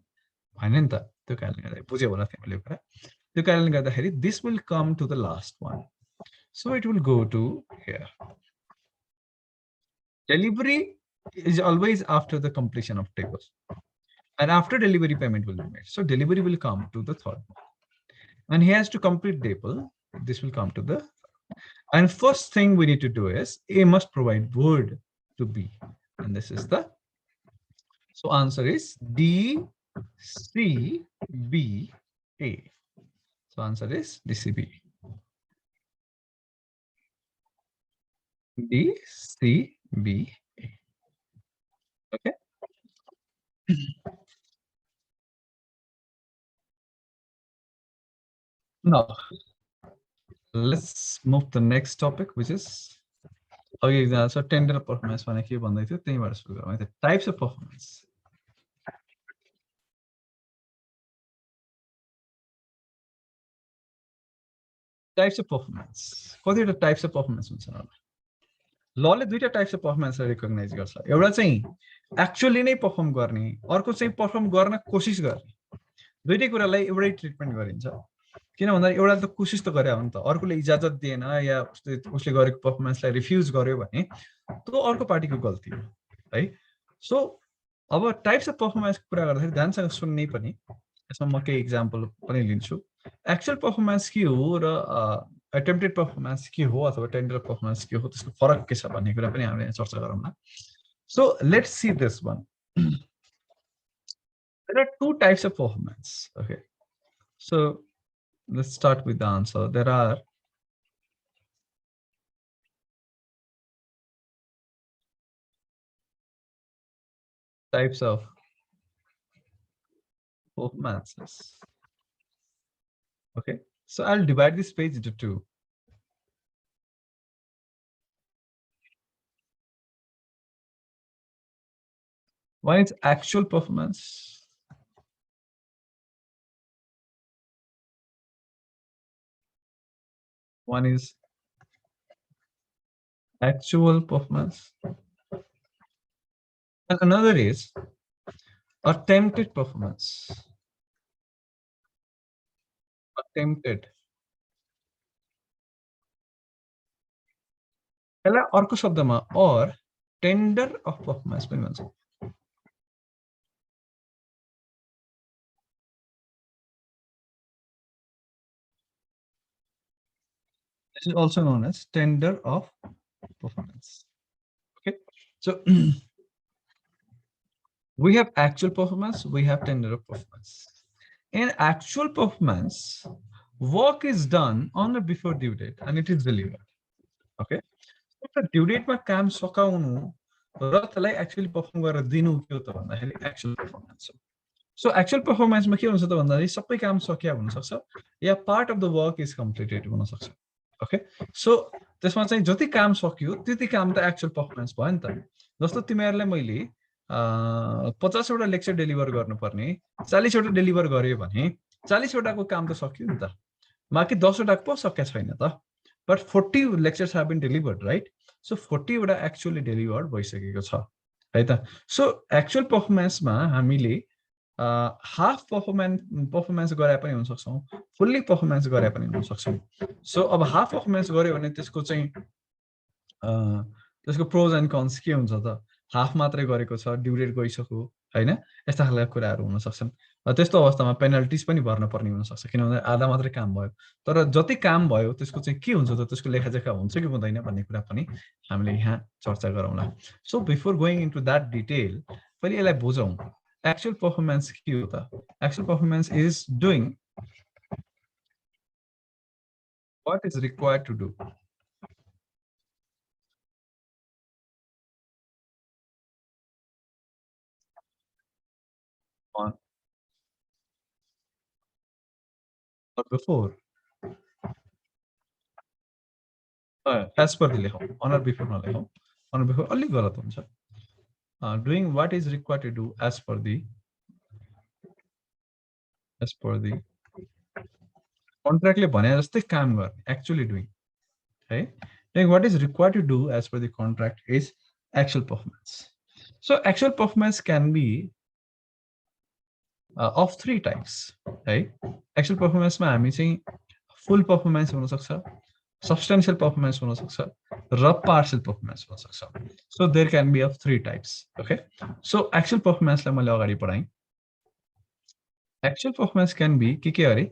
होइन नि त। त्यो कारणले गर्दा बुझ्यो होला तिमीले कुरा। त्यो कारणले गर्दाखेरि this will come to the last one, so it will go to here. Delivery is always after the completion of tables, and after delivery payment will be made. So delivery will come to the third one, and he has to complete table. This will come to the, and first thing we need to do is A must provide word to B, and this is the, so answer is D, C, B, A. So answer is D, C, B. D, C, B, A. Okay. Now, let's move to the next topic, which is, okay, so tender performance भने के भन्दै थियो त्यहीबाट सुरु गरौँ है त। Types of performance. Types of performance, कतिवटा टाइप्स अफ परफर्मेन्स हुन्छ होला? लले दुईटा टाइप्स अफ परफर्मेन्स रिकग्नाइज गर्छ। एउटा चाहिँ एक्चुअली नै परफर्म गर्ने, अर्को चाहिँ परफर्म गर्न कोसिस गर्ने। दुईटै कुरालाई एउटै ट्रिटमेन्ट गरिन्छ। किन भन्दा एउटा त कोसिस त गरे हो नि त, अर्कोले इजाजत दिएन या उसले गरेको परफर्मेन्सलाई रिफ्युज गर्यो भने त्यो अर्को पार्टीको गल्ती हो है। सो अब टाइप्स अफ परफर्मेन्सको कुरा गर्दाखेरि ध्यानसँग सुन्ने पनि, यसमा म केही इक्जाम्पल पनि लिन्छु। एक्चुअल परफर्मेन्स के हो र अटेम्प्टेड परफर्मेन्स के हो अथवा टेन्डर परफर्मेन्स के हो, त्यसको फरक के छ भन्ने कुरा पनि हामीले चर्चा गरौँला। So let's see this one. There are two types of performance. Okay, so let's start with the answer. There are types of performances. Okay, so I'll divide this page into two. One is actual performance. One is actual performance. And another is attempted performance. Attempted. यसलाई अर्को शब्दमा or tender of performance पनि भन्छ। This is also known as tender of performance. Okay, so we have actual performance, we have tender of performance. In actual performance, work is done on or before due date and it is delivered. Okay, so due date मा काम सकाउनु र त्यसलाई actually perform गरेर दिनु के हो त भन्दाखेरि एक्चुअल परफर्मेन्स हो। सो एक्चुअल परफर्मेन्समा के हुन्छ त भन्दाखेरि सबै काम सकिया हुन सक्छ या part of the work is completed हुन सक्छ। ओके, सो त्यसमा चाहिँ जति काम सकियो त्यति काम त एक्चुअल परफर्मेन्स भयो नि त। जस्तो तिमीहरूलाई मैले 50 वटा लेक्चर डेलिभर गर्नुपर्ने 40 वटा डेलिभर गर्यो भने 40 वटाको काम त सकियो नि त, बाँकी 10 वटा पो सकेको छैन त। But 40 lectures have been delivered, right? So 40 वटा एक्चुअली डेलिभर्ड भइसकेको छ है त। सो एक्चुअल परफर्मेन्समा हामीले हाफ परफर्मेन्स गरे पनि हुन सक्छौं, फुल्ली परफर्मेन्स गरे पनि हुन सक्छौं। सो अब हाफ परफर्मेन्स गर्यो भने त्यसको चाहिँ त्यसको प्रोज एन्ड कन्स के हुन्छ त? हाफ मात्रै गरेको छ, ड्यू डेट गइसक्यो हैन, यस्ता खालका कुराहरू हुन सक्छन्। त्यस्तो अवस्थामा पेनल्टिज पनि भर्न पर्ने हुन सक्छ, किनभने आधा मात्रै काम भयो। तर जति काम भयो त्यसको चाहिँ के हुन्छ त, त्यसको लेखाजोखा हुन्छ कि हुँदैन भन्ने कुरा पनि हामीले यहाँ चर्चा गरौँला। So before going into that detail, पहिले यसलाई बुझौं। एक्चुअल परफर्मेन्स के हो त? Actual performance is doing what is required to do on or before, as per the लेखौं, on or before नलेखौं, on or before अलि गलत हुन्छ। Doing what is required to do as per the as per the contract ले भने जस्तै काम गर्ने, actually doing, है? Like what is required to do as per the contract is actual performance. So actual performance can be of three types, है? Actual performance मा हामी चाहिँ full performance हुन सक्छ, substantial performance हुन सक्छ, र partial performance हुन सक्छ. So there can be of three types, okay? So actual performance लाई मैले अगाडि पढाएँ. Actual performance can be के अरे?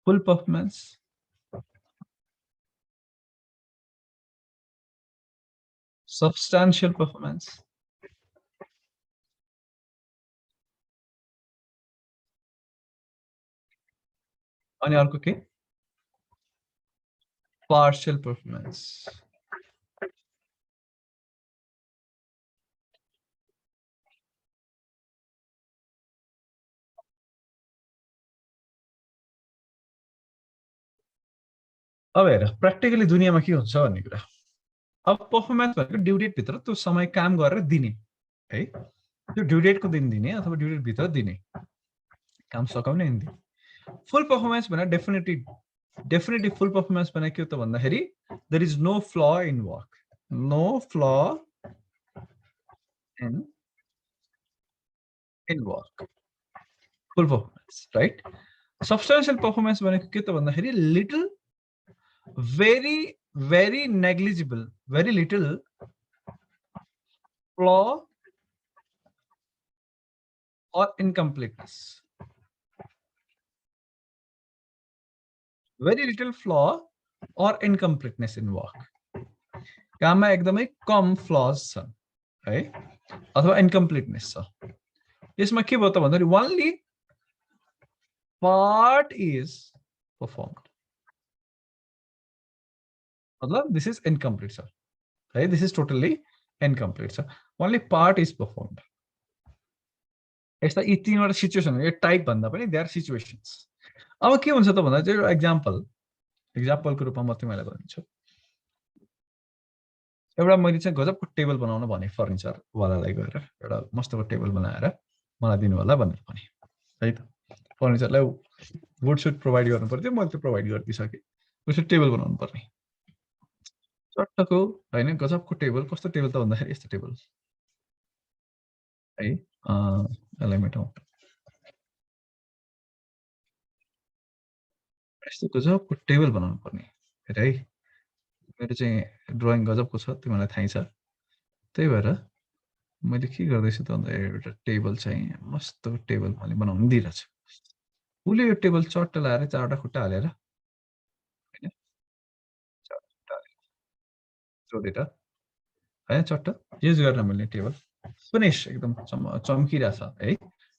Full performance, substantial performance, अनि अर्को के? Partial performance. अब हेर प्र्याक्टिकली दुनियाँमा के हुन्छ भन्ने कुरा. अब पर्फर्मेन्स भनेको ड्यु डेट भित्र त्यो समय काम गरेर दिने, है? त्यो ड्यु डेटको दिन दिने अथवा ड्यु डेट भित्र दिने, काम सकाउने अनि दिने. फुल पर्फर्मेन्स भने डेफिनेटली फुल पर्फर्मेन्स भने के हो त भन्दाखेरि there is no flaw in work, no flaw in work, full performance, right? Substantial performance भनेको के त भन्दाखेरि little, very negligible, very little flaw or incompleteness, very little flaw or incompleteness in work. काममा एकदमै कम फ्लॉज छ, है? अथवा इनकम्प्लिटनेस छ. यसमा के भयो त भन्दाखेरि only part is performed. मतलब this is incomplete, sir. Right? This is totally incomplete, sir. Only part is performed. यस्ता यी तीनवटा सिचुएसन, यो टाइप भन्दा पनि दे आर सिचुएसन्स. अब के हुन्छ त भन्दा चाहिँ एक्जाम्पलको रूपमा म तिमीलाई भनिदिन्छु. एउटा मैले चाहिँ गजबको टेबल बनाउन भने फर्निचर वालालाई गएर एउटा मस्तको टेबल बनाएर मलाई दिनु होला भनेर भने, है त? फर्निचरलाई वुड सुट प्रोभाइड गर्नु पर्थ्यो, मैले त्यो प्रोभाइड गरिदिसकेँ. उसले टेबल बनाउनु पर्ने. चट्टको हैन गजबको टेबल. कस्तो टेबल त भन्दाखेरि यस्तो टेबल, है? यसलाई मेटाउँ. यस्तो गजबको टेबल बनाउनु पर्ने, है? मेरो चाहिँ ड्राइङ गजबको छ, तिमीलाई थाहै छ. त्यही भएर मैले के गर्दैछु त भन्दा एउटा टेबल चाहिँ मस्तो टेबल मैले बनाउन दिइरहेछु. उसले यो टेबल चट्ट लाएर चारवटा खुट्टा हालेर, हैन, जोडेर, हैन, चट्ट युज गर्न मिल्ने टेबल. फिनिश एकदम चम्किरहेछ, है?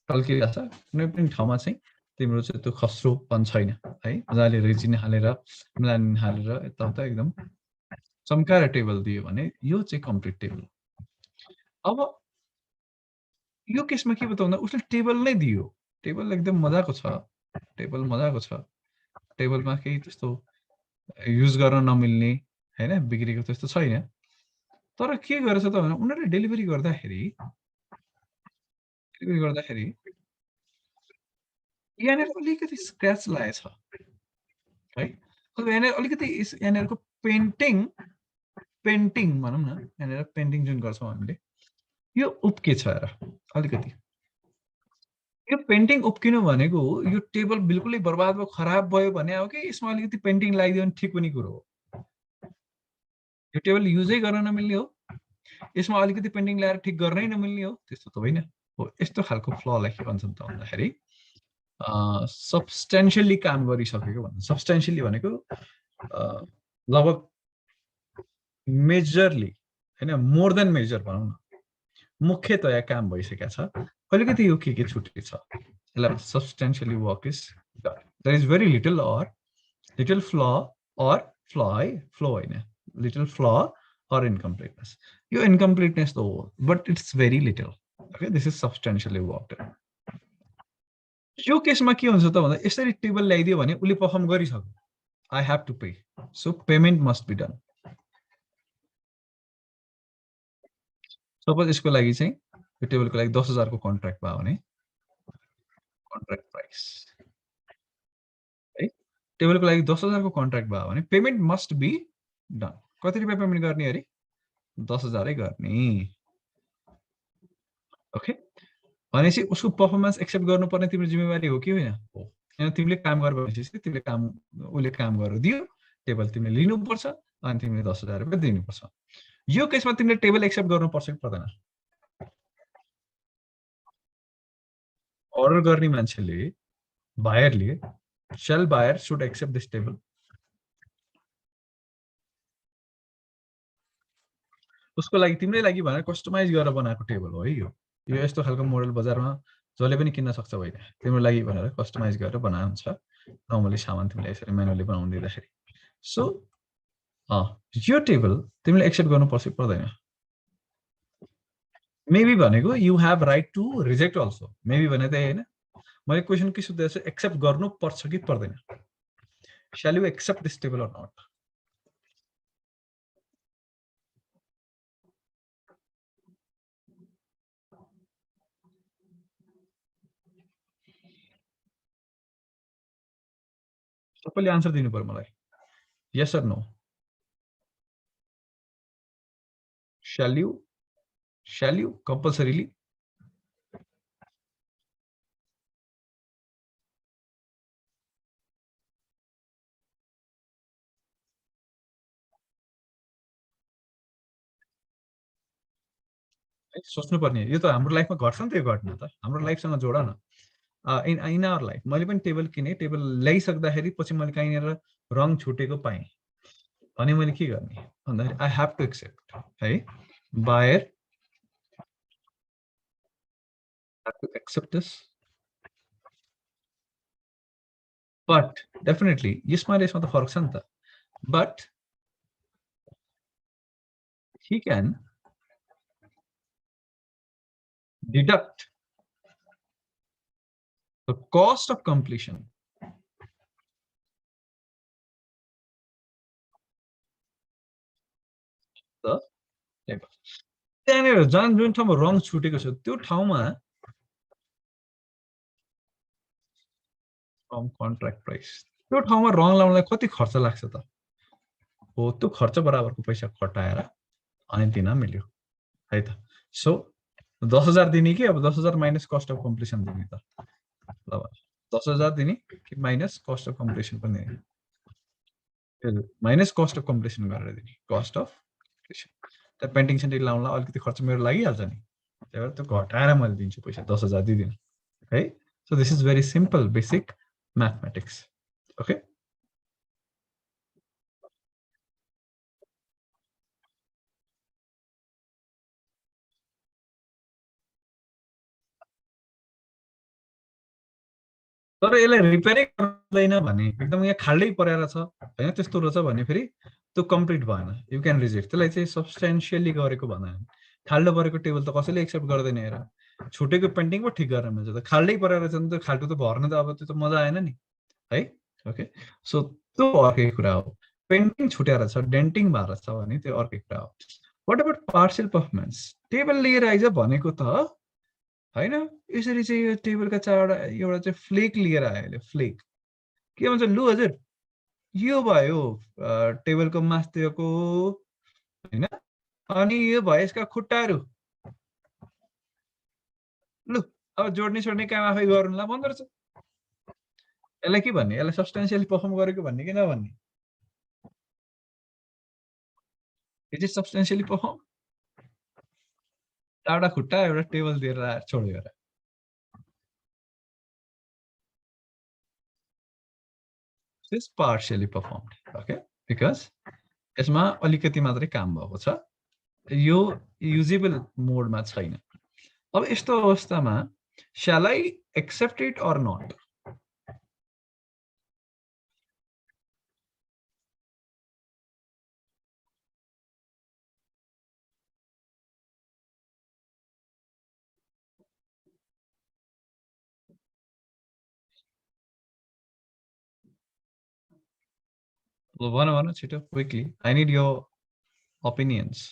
टल्किरहेछ. कुनै पनि ठाउँमा चाहिँ तिम्रो चाहिँ त्यो खस्रोपन छैन, है? मजाले रेजिन हालेर, मेलानिन हालेर यताउता एकदम चम्काएर टेबल दियो भने यो चाहिँ कम्प्लिट टेबल. अब यो केसमा के बताउँदा उसले टेबल नै दियो. टेबल एकदम मजाको छ, टेबल मजाको छ. टेबलमा केही त्यस्तो युज गर्न नमिल्ने, हैन, बिग्रेको त्यस्तो छैन. तर के गरेछ त भने उनीहरुले डेलिभरी गर्दाखेरि यहाँनिर अलिकति स्क्रैच लागेछ, है? अब यहाँनिर अलिकति यहाँनिरको पेन्टिङ भनौँ न, यहाँनिर पेन्टिङ जुन गर्छौँ हामीले, यो उप्केछ हेर अलिकति. यो पेन्टिङ उप्किनु भनेको यो टेबल बिल्कुलै बर्बाद भयो, खराब भयो भने हो कि यसमा अलिकति पेन्टिङ लगाइदियो भने ठिक पनि कुरो हो. यो टेबल युजै गर्न नमिल्ने हो, यसमा अलिकति पेन्टिङ लगाएर ठिक गर्नै नमिल्ने हो, त्यस्तो त होइन हो. यस्तो खालको फ्ललाई के भन्छन् त भन्दाखेरि सब्स्टेन्शियली काम गरिसकेको भन्छ. सब्स्टेन्शियली भनेको लगभग मेजरली, हैन, मोर देन मेजर भनौँ न, मुख्यतया काम भइसकेको छ. अलिकति यो के छुटेको छ, यसलाई substantially work is done. There is very little or little flaw है, फ्लो होइन, little flaw or incompleteness. Your incompleteness though, but it's very little. Okay, this is substantially worked. यो केसमा के हुन्छ त भन्दा यसरी टेबल ल्याइदियो भने उले पर्फर्म गरिसक्यो. I have to pay. So payment must be done. Suppose यसको लागि चाहिँ यो टेबलको लागि 10,000 को कन्ट्र्याक्ट भयो भने कन्ट्र्याक्ट प्राइस है टेबलको लागि 10,000 को कन्ट्र्याक्ट भयो भने पेमेन्ट मस्ट बी डन कति रुपियाँ पेमेन्ट गर्ने अरे 10,000 गर्ने ओके भनेपछि उसको पर्फर्मेन्स एक्सेप्ट गर्नुपर्ने तिम्रो जिम्मेवारी हो कि होइन हो किन तिमीले काम गर भनेपछि तिमीले काम उसले काम गरेर दियो टेबल तिमीले लिनुपर्छ अनि तिमीले 10,000 रुपियाँ दिनुपर्छ यो केसमा तिमीले टेबल एक्सेप्ट गर्नुपर्छ कि पर्दैन अर्डर गर्ने मान्छेले बायरले shall buyer should accept this table उसको लागि तिम्रै लागि भनेर कस्टमाइज गरेर बनाएको टेबल हो है यो यस्तो खालको मोडल बजारमा जसले पनि किन्न सक्छ होइन तिम्रो लागि भनेर कस्टमाइज गरेर बनाएको हुन्छ नर्मली सामान तिमीले यसरी म्यानुअली बनाउन दिँदाखेरि सो यो टेबल तिमीले एक्सेप्ट गर्नुपर्छ पर्दैन मेबी भनेको you have right to reject also maybe भने त होइन मैले क्वेसन के सोध्दैछु एक्सेप्ट गर्नुपर्छ कि पर्दैन shall you accept this table or not सबैले आन्सर दिनु पर्यो मलाई yes or no shall you compulsorily सोच्नु पर्ने यो त हाम्रो लाइफमा घट्छ नि त यो घटना त हाम्रो लाइफसँग जोड न इन आवर लाइफ मैले पनि टेबल किने टेबल ल्याइसक्दाखेरि पछि मैले कहीँनिर रङ छुटेको पाएँ अनि मैले के गर्ने भन्दाखेरि आई हेभ टु एक्सेप्ट है buyer have to accept this but definitely यसमा र यसमा त फरक छ नि त but he can deduct the cost of completion the table त्यहाँनिर जुन ठाउँमा रङ छुटेको छ त्यो ठाउँमा फ्रम कन्ट्र्याक्ट प्राइस त्यो ठाउँमा रङ लाउनलाई कति खर्च लाग्छ त हो त्यो खर्च बराबरको पैसा खटाएर अनि दिन मिल्यो है त सो 10,000 दिने कि अब 10,000 माइनस कस्ट अफ कम्प्लिसन दिने त ल 10,000 दिने कि माइनस कस्ट अफ कम्प्लिसन पनि दिने माइनस कस्ट अफ कम्प्लिसन गरेर दिने कस्ट अफ कम्प्लिसन त्यहाँ पेन्टिङ सेन्टिङ लाउनलाई अलिकति खर्च मेरो लागिहाल्छ नि त्यही भएर त्यो घटाएर मैले दिन्छु पैसा 10,000 दिदिनँ है so this is very simple basic mathematics okay तर यसलाई रिपेयरै गर्दैन भने एकदम यहाँ खाल्डै परेर छ हैन त्यस्तो रहेछ भने फेरि त्यो कम्प्लिट भएन यु क्यान रिजेक्ट त्यसलाई चाहिँ सब्स्टेन्शियली गरेको भन्दैन खाल्डो परेको टेबल त कसैले एक्सेप्ट गर्दैन हेर छुटेको पेन्टिङ पो ठिक गर्न मिल्छ त खाल्डै परेर छ नि त खाल्डो त भर्न त अब त्यो त मजा आएन नि है ओके सो त्यो अर्कै कुरा हो पेन्टिङ छुटेर छ डेन्टिङ भएर छ भने त्यो अर्कै कुरा हो what about partial performance table लिएर आइज भनेको त हैन यसरी चाहिँ यो टेबलका चारवटा एउटा चाहिँ फ्लेक लिएर आयो फ्लेक के भन्छ लु हजुर यो भयो टेबलको मास्तिरको हैन अनि यो भयो यसका खुट्टाहरू लु अब जोड्ने छोड्ने काम आफै गर्नुला भन्दो रहेछ यसलाई के भन्ने यसलाई सब्स्टेन्शियली पर्फर्म गरेको भन्ने कि नभन्ने इट इज सब्स्टेन्शियली पर्फर्म चारवटा खुट्टा एउटा टेबल दिएर छोड्यो र is partially performed okay because यसमा अलिकति मात्रै काम भएको छ यो युजेबल मोडमा छैन अब यस्तो अवस्थामा shall I accept it or not भन छिटो quickly I need your opinions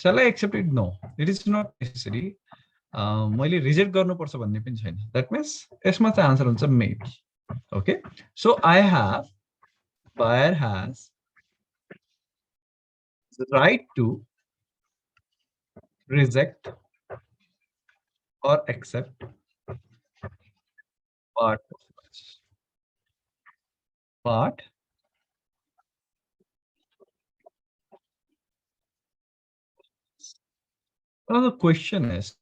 shall I accept it no it is not necessary मैले रिजेक्ट गर्नुपर्छ भन्ने पनि छैन. द्याट मिन्स यसमा चाहिँ आन्सर हुन्छ maybe. Okay, so buyer has the right to reject or accept part the question is,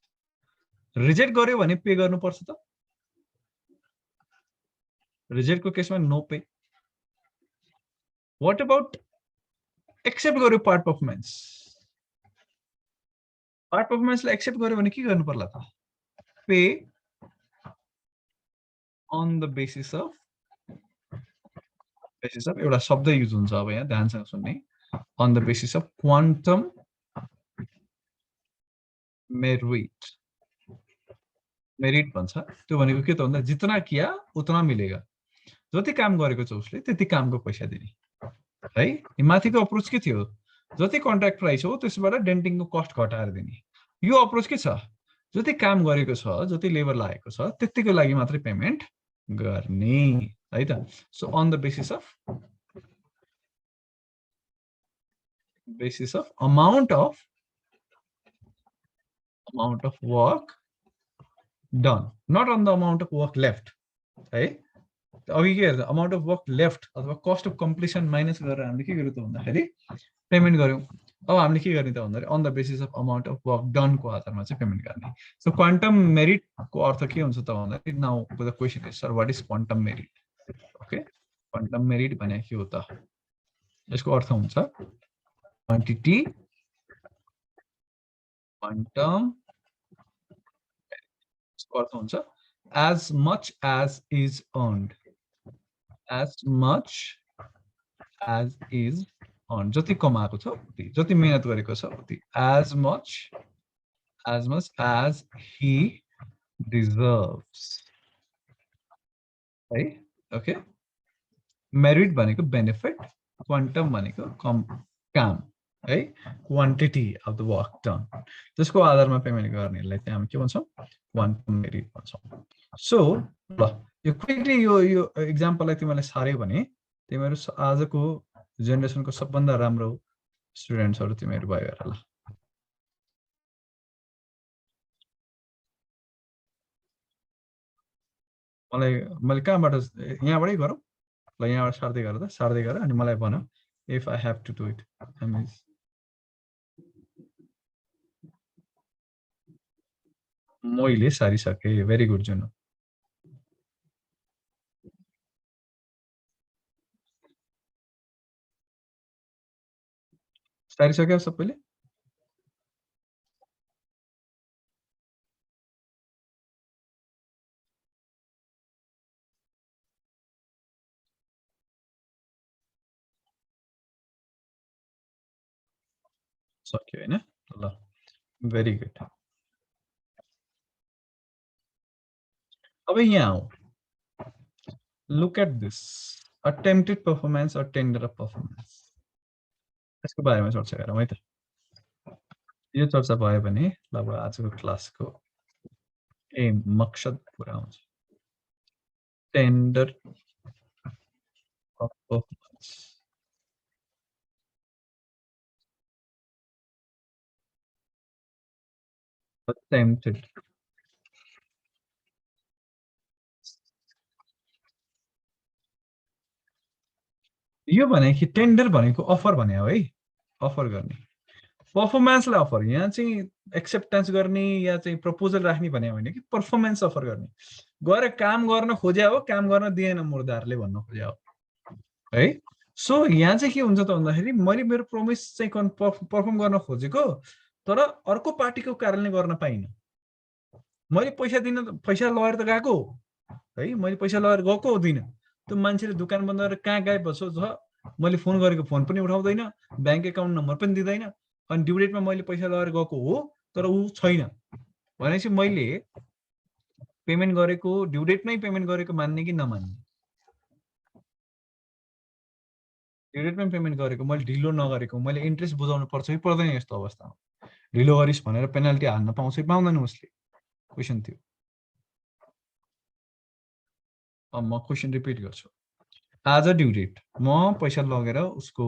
reject गर्यो भने पे गर्नुपर्छ त? रिजेक्टको केसमा no pay. What about accept गर्यो पार्ट पर्फर्मेन्स? पार्ट पर्फर्मेन्सलाई एक्सेप्ट गर्यो भने के गर्नु पर्ला त? Pay on the basis of एउटा शब्द युज हुन्छ अब यहाँ ध्यानसँग सुन्ने. on the basis of quantum merit भन्छ. त्यो भनेको के त भन्दा जितना किया उतना मिलेगा. जति काम गरेको छ उसले त्यति कामको पैसा दिने है. माथिको अप्रोच के थियो? जति कन्ट्र्याक्ट प्राइस हो त्यसबाट डेन्टिङको कस्ट घटाएर दिने. यो अप्रोच के छ? जति काम गरेको छ, जति लेबर लागेको छ त्यतिको लागि मात्रै पेमेन्ट गर्ने है त. So on the basis of amount of work done, not on the amount of work left है. अघि के हेर्छ? अमाउन्ट अफ वर्क लेफ्ट अथवा कस्ट अफ कम्प्लिसन माइनस गरेर हामीले के गर्यौँ त भन्दाखेरि पेमेन्ट गर्यौँ. अब हामीले के गर्ने त भन्दाखेरि on the basis of amount of work डनको आधारमा चाहिँ पेमेन्ट गर्ने. सो क्वान्टम मेरिटको अर्थ के हुन्छ त भन्दाखेरि now the question is sir what is quantum merit? Okay, quantum merit भने के हो त? यसको अर्थ हुन्छ क्वान्टिटी क्वान्टम. यसको अर्थ हुन्छ as much as is earned. as much as is earned. जति कमाएको छ उति, जति मेहनत गरेको छ उति. as much as he deserves है. ओके, मेरिट भनेको बेनिफिट, क्वान्टम भनेको काम है. Quantity of the work done, त्यसको आधारमा पेमेन्ट गर्नेलाई चाहिँ हामी के भन्छौँ? क्वान्टम मेरिट भन्छौँ. सो ल, यो क्विकली यो एक्जाम्पललाई तिमीलाई सार्यो भने तिमीहरू आजको जेनेरेसनको सबभन्दा राम्रो स्टुडेन्ट्सहरू तिमीहरू भयो हेर. ल मैले कहाँबाट? यहाँबाटै गरौँ ल. यहाँबाट सार्दै गर अनि मलाई भन if I have to do it. मैले सारिसकेँ. भेरी गुड जुन. सारिसक्यो सबैले? सक्यो हैन? ल, भेरी गुड. अब यहाँ आऊ. Look at this attempted performance or tender of performance. यसको बारेमा चर्चा गरौँ है त. यो चर्चा भयो भने अब आजको क्लासको एम मकसद पुरा हुन्छ. Tender of performance. अटेम्प्टेड. यो भनेको टेन्डर भनेको अफर भने हो है. अफर गर्ने. पर्फर्मेन्सलाई अफर, यहाँ चाहिँ एक्सेप्टेन्स गर्ने या चाहिँ प्रपोजल राख्ने भने होइन कि पर्फर्मेन्स अफर गर्ने. गएर काम गर्न खोज्या हो, काम गर्न दिएन मुर्दारले भन्न खोज्या हो है. सो यहाँ चाहिँ के हुन्छ त भन्दाखेरि मैले मेरो प्रोमिस चाहिँ पर्फर्म गर्न खोजेको तर अर्को पार्टीको कारणले गर्न पाइनँ. मैले पैसा लगेर त गएको है, मैले पैसा लगेर गएको हुँदिनँ. त्यो मान्छेले दोकान बन्द गरेर कहाँ गए बस्छ छ, मैले फोन गरेको फोन पनि उठाउँदैन, ब्याङ्क एकाउन्ट नम्बर पनि दिँदैन, अनि ड्यु डेटमा मैले पैसा लगेर गएको हो तर ऊ छैन भनेपछि मैले पेमेन्ट गरेको ड्यु डेटमै पेमेन्ट गरेको मान्ने कि नमान्ने? ड्यु डेटमै पेमेन्ट गरेको, मैले ढिलो नगरेको, मैले इन्ट्रेस्ट बुझाउनु पर्छ कि पर्दैन? यस्तो अवस्थामा ढिलो गरिस् भनेर पेनाल्टी हाल्न पाउँछ कि पाउँदैन उसले? क्वेसन थियो। म क्वेसन रिपिट गर्छु। आज ड्यु डेट म पैसा लगेर उसको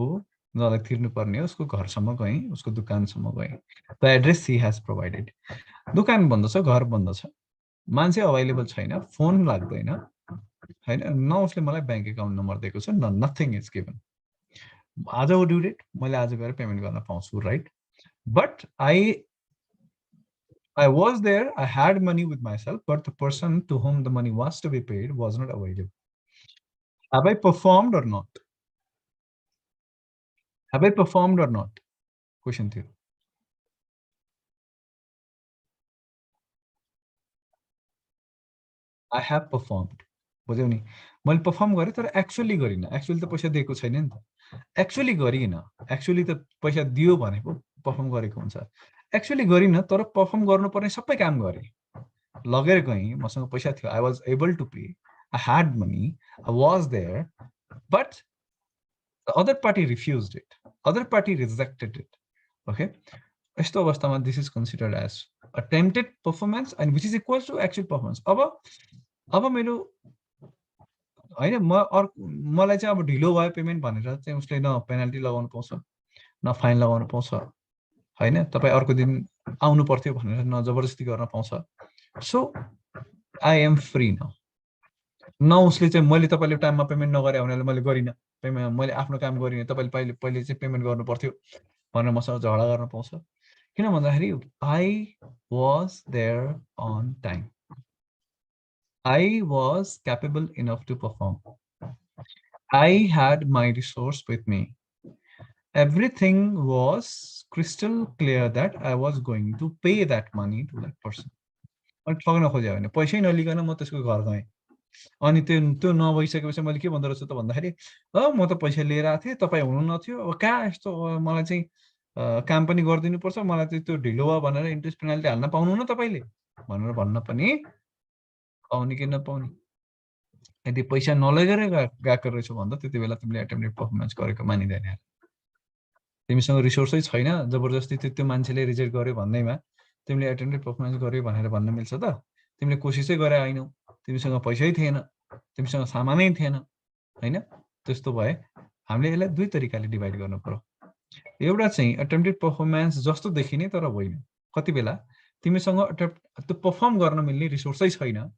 जसलाई तिर्नुपर्ने उसको घरसम्म गएँ, उसको दोकानसम्म गएँ। The address she has provided. दोकान बन्द छ, घर बन्द छ, मान्छे अभाइलेबल छैन, फोन लाग्दैन हैन, न उसले मलाई ब्याङ्क एकाउन्ट नम्बर दिएको छ, नथिङ इज गिभन। आजको ड्यु डेट मैले आज गएर पेमेन्ट गर्न पाउँछु, right? But I was there, I had money with myself, but the person to whom the money was to be paid was not available. Have I performed or not? Have I performed or not? Question 3. I have performed. बुझ्यौ नि, मैले perform गरेँ तर actually गरिनँ। Actually त पैसा दिएको छैन नि त। एक्चुअली गरिनँ। एक्चुअली त पैसा दियो भने पो पर्फर्म गरेको हुन्छ। एक्चुअली गरिनँ तर पर्फर्म गर्नुपर्ने सबै काम गरेँ। लगेर गएँ, मसँग पैसा थियो, I was able to pay, I had money, I was there, but the other party refused it, other party rejected it. Okay, यस्तो अवस्थामा this is considered as attempted performance and which is equal to actual performance. अब मेरो होइन, मलाई चाहिँ अब ढिलो भयो पेमेन्ट भनेर चाहिँ उसले न पेनाल्टी लगाउनु पाउँछ, न फाइन लगाउनु पाउँछ होइन, तपाईँ अर्को दिन आउनु पर्थ्यो भनेर न जबरजस्ती गर्न पाउँछ। सो आई एम फ्री न उसले चाहिँ मैले तपाईँले टाइममा पेमेन्ट नगरे भनेर मैले गरिनँ, पेमेन्ट मैले आफ्नो काम गरिनँ, तपाईँले पहिले चाहिँ पेमेन्ट गर्नु पर्थ्यो भनेर मसँग झगडा गर्न पाउँछ। किन भन्दाखेरि I was there on time, I was capable enough to perform. I had my resource with me. Everything was crystal clear that I was going to pay that money to that person. मैले ठग्न खोजेँ भने पैसै नलिकन म त्यसको घर गएँ। अनि त्यो नभइसकेपछि मैले के भन्दो रहेछु त भन्दाखेरि म त पैसा लिएर आएको थिएँ, तपाईँ हुनु नथ्यो, अब कहाँ यस्तो मलाई चाहिँ काम पनि गरिदिनुपर्छ, मलाई चाहिँ त्यो ढिलो भयो भनेर इन्ट्रेस्ट पेनाल्टी हाल्न पाउनु न तपाईँले भनेर भन्न पनि पाउने कि नपाउने। यदि पैसा नलगेर गएको रहेछौ भन्दा त्यति बेला तिमीले एटेम्प्टेड पर्फर्मेन्स गरेको मानिँदैन। तिमीसँग रिसोर्सै छैन, जबरजस्ती त्यो मान्छेले रिजेक्ट गर्यो भन्दैमा तिमीले एटेम्प्टेड पर्फर्मेन्स गर्यो भनेर भन्न मिल्छ त? तिमीले कोसिसै गरे हैनौ, तिमीसँग पैसै थिएन, तिमीसँग सामानै थिएन हैन। त्यस्तो भए हामीले यसलाई दुई तरिकाले डिभाइड गर्नु पर्यो। एउटा चाहिँ एटेम्प्टेड पर्फर्मेन्स जस्तो देखिने तर होइन। कति बेला तिमीसँग त्यो पर्फर्म गर्न मिल्ने रिसोर्सै छैन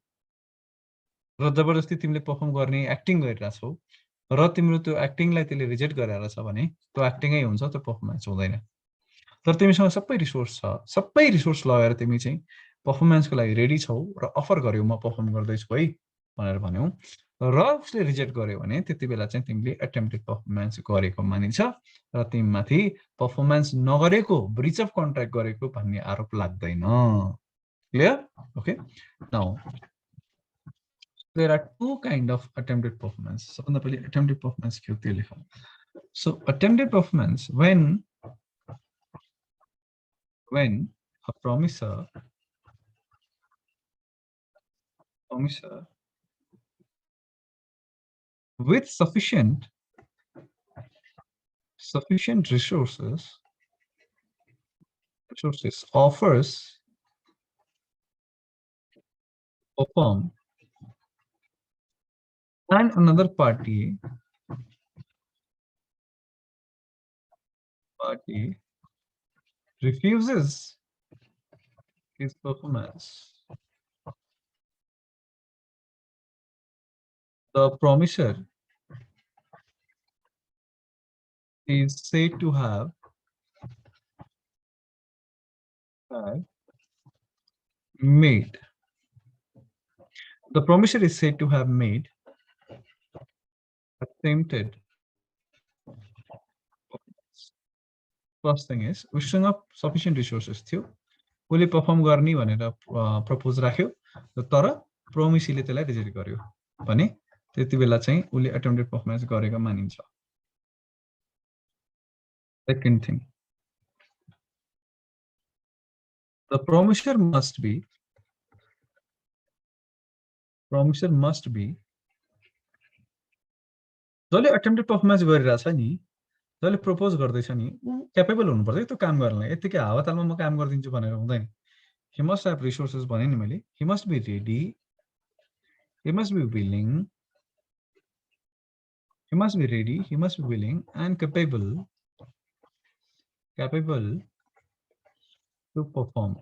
र जबरजस्ती तिमीले पर्फर्म गर्ने एक्टिङ गरिरहेछौ र तिम्रो त्यो एक्टिङलाई त्यसले रिजेक्ट गरेर छ भने त्यो एक्टिङै हुन्छ, त्यो पर्फर्मेन्स हुँदैन। तर तिमीसँग सबै रिसोर्स छ, सबै रिसोर्स लगाएर तिमी चाहिँ पर्फर्मेन्सको लागि रेडी छौ र अफर गर्यौ म पर्फर्म गर्दैछु है भनेर भन्यौ र उसले रिजेक्ट गर्यो भने त्यति बेला चाहिँ तिमीले एटेम्प्टेड पर्फर्मेन्स गरेको मानिन्छ र तिमीमाथि पर्फर्मेन्स नगरेको, ब्रिच अफ कन्ट्र्याक्ट गरेको भन्ने आरोप लाग्दैन। Clear? Okay, now there are two kind of attempted performance. So attempted performance so attempted performance when a promiser with sufficient resources offers perform and another party refuses his performance, the promiser is said to have made attempted. First thing is उसँग sufficient resources थियो, उसले perform गर्ने भनेर propose राख्यो तर प्रोमिसीले त्यसलाई reject गर्यो भने त्यति बेला चाहिँ उसले एटेम्प्टेड पर्फर्मेन्स गरेको मानिन्छ। Second thing, the promiser must be जसले एटेम्प्टेड पर्फर्मेन्स गरिरहेछ नि, जसले प्रपोज गर्दैछ नि, ऊ क्यापेबल हुनुपर्छ त्यो काम गर्नलाई। यतिकै हावातालमा म काम गरिदिन्छु भनेर हुँदैन। he must have resources भने नि मैले, he must be ready, he must be willing, he must be ready, he must be willing and capable to perform.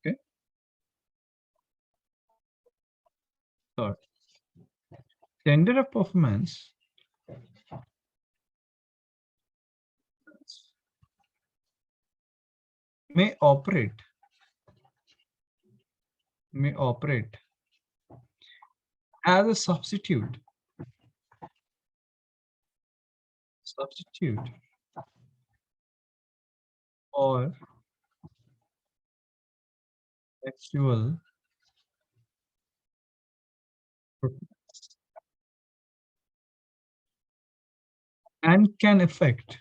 Okay. Third, standard of performance may operate as a substitute or actual and can affect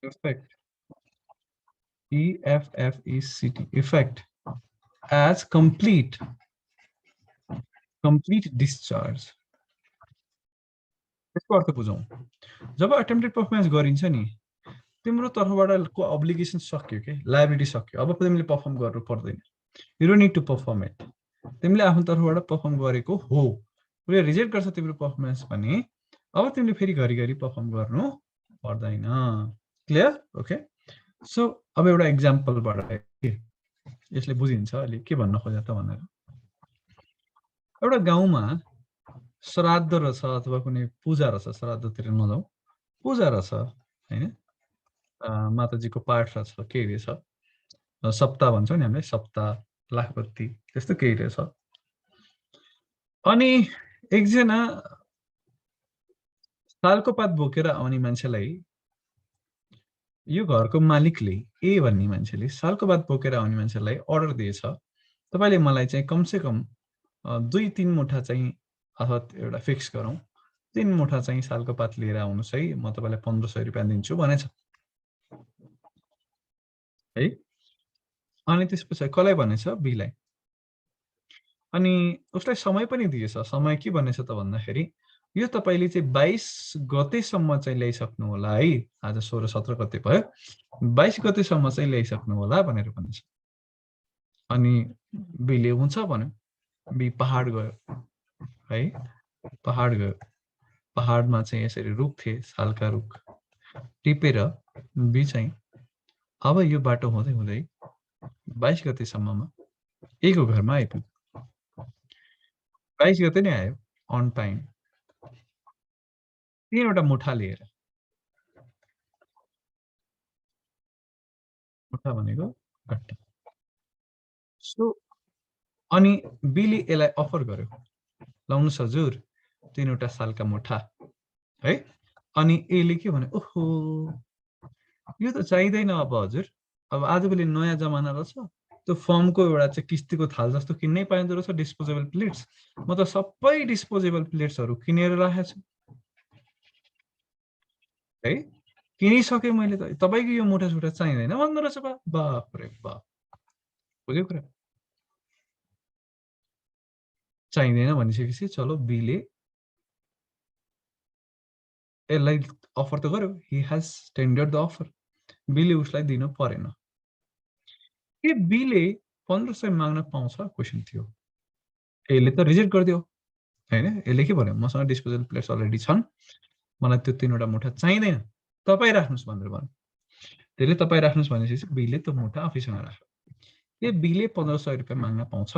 effect as complete discharge. त्यसको अर्थ बुझौं. जब attempted performance गरिन्छ नि, तिम्रो तर्फबाट को obligation सक्यो के, liability सक्यो. अब तिमीले परफर्म गर्नु पर्दैन. You don't need to perform it. तिमीले आफ्नो तर्फबाट परफर्म गरेको हो. उसले रिजेक्ट गर्छ तिम्रो परफर्मेन्स पनि, अब तिमीले फेरि घरिघरि परफर्म गर्नु पर्दैन. क्लियर? ओके. सो अब एउटा एक्जाम्पलबाट यसले बुझिन्छ अहिले के भन्न खोजे त भनेर. एउटा गाउँमा श्राद्ध रहेछ अथवा कुनै पूजा रहेछ, श्राद्धतिर नजाऊ, पूजा रहेछ हैन, माताजीको पाठ रहेछ, केही रहेछ, सप्ताह भन्छौँ नि हामीले, सप्ताह, लाखपत्ती, त्यस्तो केही रहेछ. अनि एकजना सालको पात बोकेर आउने मान्छेलाई, यो घरको मालिकले, ए भन्ने मान्छेले सालको पात बोकेर आउने मान्छेलाई अर्डर दिएछ, तपाईले मलाई चाहिँ कमसे कम 2-3 मुठा चाहिँ, अथवा एउटा फिक्स गरौँ, 3 मुठा चाहिँ सालको पात लिएर आउनुस् है, म तपाईलाई 1500 रुपैयाँ दिन्छु भनेछ है. अनि त्यसपछि कसलाई भनेछ? बीलाई. अनि उसलाई समय पनि दिएछ. समय के भनेछ त भन्दाखेरि, यो तपाईले चाहिँ 22 गतेसम्म चाहिँ ल्याइसक्नु होला है. आज 16-17 गते भयो, 22 गतेसम्म चाहिँ ल्याइसक्नु होला भनेर भनेछ. अनि बीले हुन्छ भन्यो. बी पहाड गयो है, पहाड गयो. पहाडमा चाहिँ यसरी रुख थिए, सालका रुख टिपेर बी चाहिँ अब यो बाटो हुँदै हुँदै 22 गतेसम्ममा एको घरमा आइपुग्यो. 22 गते नै आयो, अन टाइम, 3वटा मुठा लिएर. मुठा भनेको गट्टा. सो अनि बीले यसलाई अफर गर्यो, लाउनुस् हजुर 3वटा सालका मुठा है. अनि एले के भन्यो, ओहो यो त चाहिँदैन अब हजुर, अब आजभोलि नयाँ जमाना रहेछ, त्यो फर्मको एउटा चाहिँ किस्तीको थाल जस्तो किन्नै पाइँदो रहेछ, डिस्पोजेबल प्लेट्स. म त सबै डिस्पोजेबल प्लेट्सहरू किनेर राखेको छु है, किनिसके मैले त. तपाईको यो मुठा सुठा चाहिँदैन भन्दो रहेछ. बाप रे बाप, बुझ्यो कुरा? चाहिँदैन भनिसकेपछि चलो बीले यसलाई अफर त गर्यो, ही हैज टेन्डर्ड द अफर. बीले उसलाई दिनु परेन. के बीले 1500 माग्न पाउँछ? क्वेशन थियो. यसले त रिजेक्ट गरिदियो हैन. यसले के भन्यो, मसँग डिस्पोजल प्लेट्स अलरेडी छन्, मलाई त्यो 3वटा मुठा चाहिँदैन, तपाई राख्नुस् भनेर भन्यो. त्यसले तपाई राख्नुस् भनेपछि बीले त्यो मुठा आफैसँग राख्यो. के बीले 1500 रुपैयाँ माग्न पाउँछ?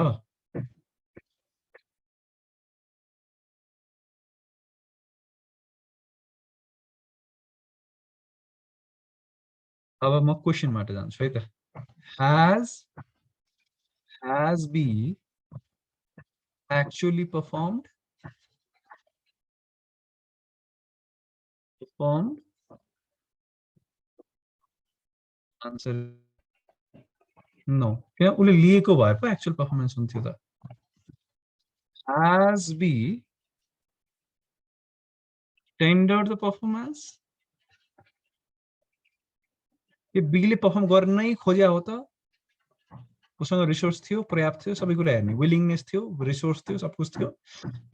अब म क्वेशनबाट जान्छु है त. has B actually performed answer no. किन उसले लिएको भए पो एक्चुअल परफर्मेन्स हुन्थ्यो त. has B tendered the performance? के बीले परफर्म गर्नै खोज्या हो त? उसँग रिसोर्स थियो, पर्याप्त थियो, सबै कुरा हेर्ने विलिङनेस थियो, रिसोर्स थियो, सब कुछ थियो.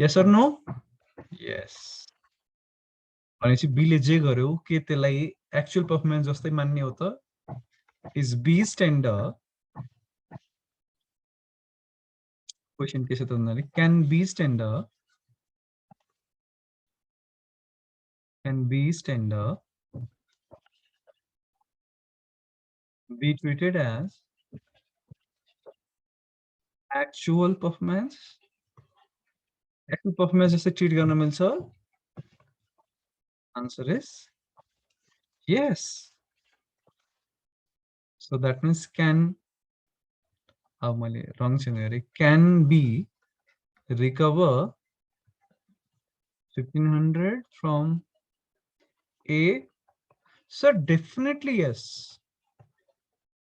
Yes or no? यस. भनेपछि बीले जे गर्यो के त्यसलाई एक्चुअल पर्फर्मेन्स जस्तै मान्ने हो त? Is be standard? क्वेसन के छ त भन्दाखेरि can be standard be treated as actual performance? Actual performance जस्तै ट्रिट गर्न मिल्छ? Answer is yes. So that means can, अब मैले रङ चाहिँ गरे, can be recover 1500 from A? Sir, definitely yes.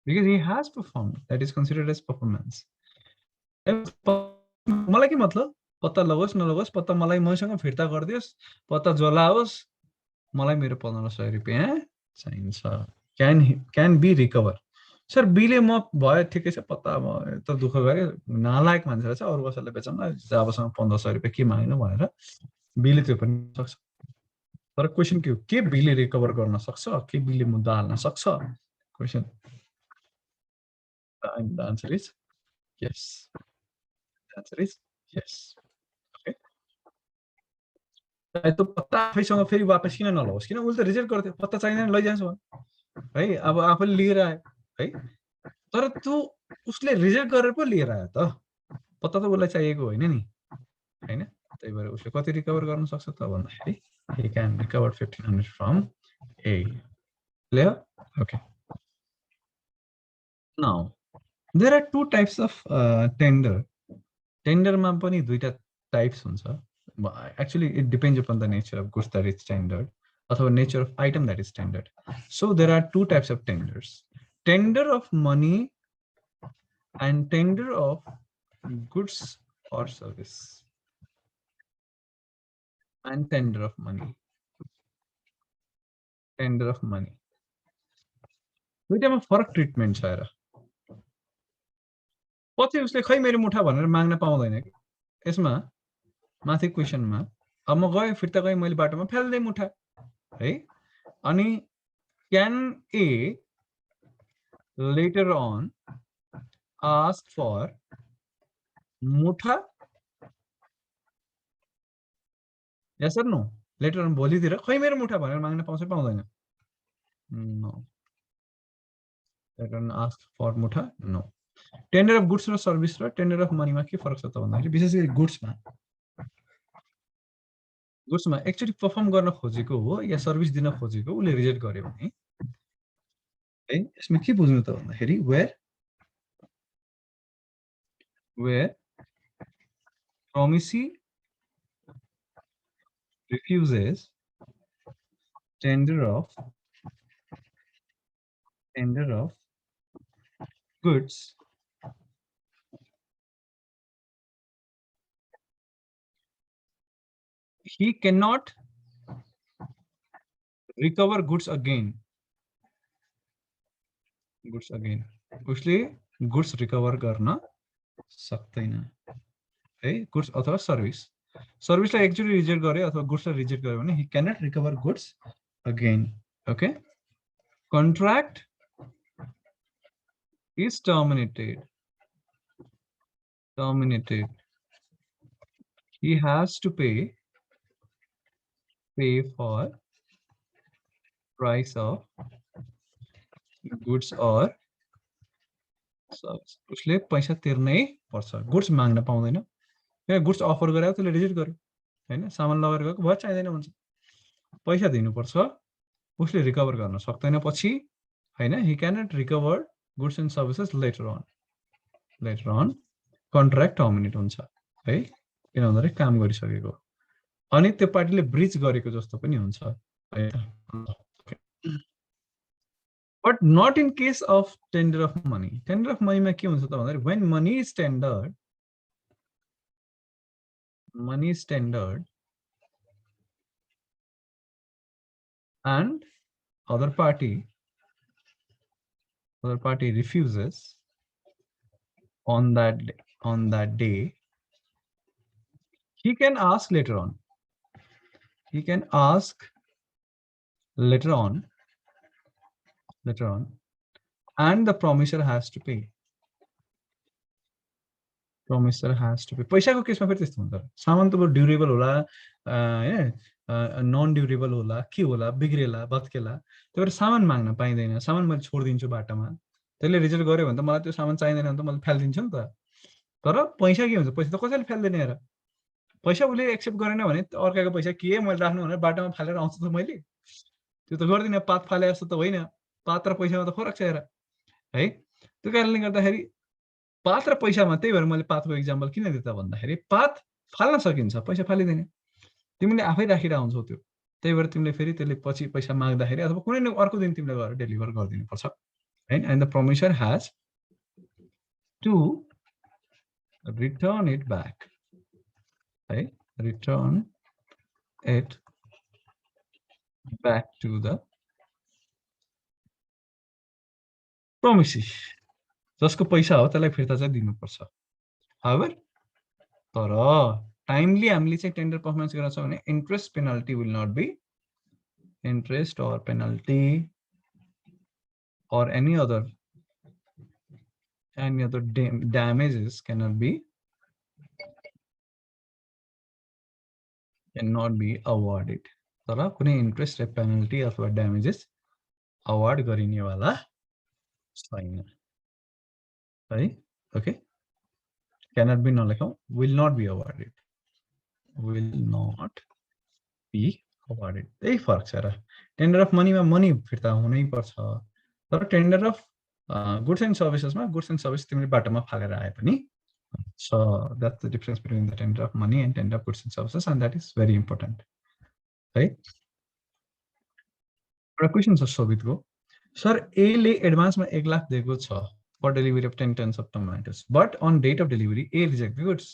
Because he has performed. That is considered as performance. मलाई के मतलब? पत्ता लगोस् नलगोस्, पत्ता मलाई मसँग फिर्ता गरिदियोस्, पत्ता जलाओस्, मलाई मेरो 1500 रुपैयाँ चाहिन्छ। Can be recover. सर बीले म भयो ठिकै छ, पत्ता म त दुःख गरे, नालायक मान्छे रहेछ, अरू कसैले बेचौँ न, अबसँग 1500 रुपैयाँ के माग्नु भनेर बीले त्यो पनि सक्छ। तर क्वेसन के बीले रिकभर गर्न सक्छ, के बीले मुद्दा हाल्न सक्छ? Question, the answer is yes. The answer is yes. Okay. त्यो पत्ता आफैसँग फेरि वापस किन नलओस्? किन उसले रिजेक्ट गर्थ्यो, पत्ता चाहिँदैन लैजान्छ है, अब आफूले लिएर आयो है, तर त्यो उसले रिजेक्ट गरेर पो लिएर आयो त, पत्ता त उसलाई चाहिएको होइन नि, हैन? त्यही भएर उसले कति रिकभर गर्न सक्छ त भन्दाखेरि he can recover 1500 from A. Clear? Okay. Now there are two types of tender. Tender मा पनि दुईटा टाइप्स हुन्छ. Actually it depends upon the nature of goods that is tendered अथवा nature of item that is tendered. So there are two types of tenders. Tender of money and tender of goods or service. And tender of money. Tender of money. दुईटामा फरक treatment छ हेर. पछि उसले खै मेरो मुठा भनेर माग्न पाउँदैन कि. यसमा माथि क्वेशनमा अब म गए फिर्ता गए, मैले बाटोमा फ्याल्दै मुठा है, अनि can A later on ask for Mutha? Yes or no? Later on भोलितिर खै मेरो मुठा भनेर माग्न पाउँछ पाउँदैन? No. Later on ask for Mutha? No. Tender of goods र सर्भिस र टेन्डर अफ मनीमा के फरक छ त भन्दाखेरि विशेष गरी गुड्समा एक्चुअली परफर्म गर्न खोजेको हो या सर्भिस दिन खोजेको उसले रिजेक्ट गर्यो भने है, यसमा के बुझ्नु त भन्दाखेरि where promisee refuses tender of goods he cannot recover goods again. उसले गुड्स रिकभर गर्न सक्दैन है, गुड्स अथवा सर्भिसलाई एक्चुअली रिजेक्ट गर्यो अथवा गुड्सलाई रिजेक्ट गर्यो भने he cannot recover goods again. Okay. Contract is terminated. He has to pay for price of goods or service. उसले पैसा तिर्नै पर्छ, गुड्स माग्न पाउँदैन. गुड्स अफर गरे त्यसले रिजेक्ट गर्यो हैन, सामान लगेर गएको भयो चाहिँदैन भन्छ, पैसा दिनुपर्छ. उसले रिकभर गर्न सक्दैन पछि हैन. he cannot recover goods and services later on contract terminate हुन्छ है, किन भन्दाखेरि काम गरिसकेको अनि त्यो पार्टीले ब्रिच गरेको जस्तो पनि हुन्छ है. But not in case of tender of money. Tender of money मा के हुन्छ त भन्दाखेरि when money is tendered and other party refuses on that day, he can ask later on. He can ask later on, and the promisor has to pay. Promisor has to pay. पैसाको केसमा फेरि त्यस्तो हुन्छ सामान त durable होला हैन non durable होला के होला बिग्रेला भत्केला त्यो भएर सामान माग्न पाइँदैन सामान मैले छोडिदिन्छु बाटोमा त्यसले रिजेक्ट गर्यो भने त मलाई त्यो सामान चाहिँदैन भने त मैले फालिदिन्छु नि त तर पैसा के हुन्छ पैसा त कसैले फाल्दैन हेर पैसा उसले एक्सेप्ट गरेन भने अर्काको पैसा के मैले राख्नु भनेर बाटोमा फालेर आउँछु त मैले त्यो त गर्दिनँ पात फाले जस्तो त होइन पात र पैसामा त फरक छ हेर है त्यो कारणले गर्दाखेरि पात र पैसामा त्यही भएर मैले पातको इक्जाम्पल किन दिएँ त भन्दाखेरि पात फाल्न सकिन्छ पैसा फालिँदैन तिमीले आफै राखेर आउँछौ त्यो त्यही भएर तिमीले फेरि त्यसले पछि पैसा माग्दाखेरि अथवा कुनै न अर्को दिन तिमीले गएर डेलिभर गरिदिनु पर्छ हैन and the promiser has to return it back, right? Return it back to the promisee. जसको पैसा हो त्यसलाई फिर्ता चाहिँ दिनुपर्छ however तर टाइमली हामीले चाहिँ टेन्डर पर्फर्मेन्स गर्न छ भने interest penalty will not be interest or penalty or any other damages cannot be awarded. तर कुनै इन्ट्रेस्ट र पेनल्टी अथवा ड्यामेजेस अवार्ड गरिनेवाला छैन है okay cannot be नलेखौं will not be awarded त्यही फरक छ र टेन्डर अफ मनीमा मनी फिर्ता हुनै पर्छ तर टेन्डर अफ गुड्स एन्ड सर्भिसेसमा गुड्स एन्ड सर्भिस तिमीले बाटोमा फालेर आए पनि so that's the difference between the tender of money and tender of goods and services and that is very important right एउटा क्वेशन छ शोभितको सर ए ले एडभान्समा 1 लाख दिएको छ for delivery of 10 tons of tomatoes but on date of delivery A reject the goods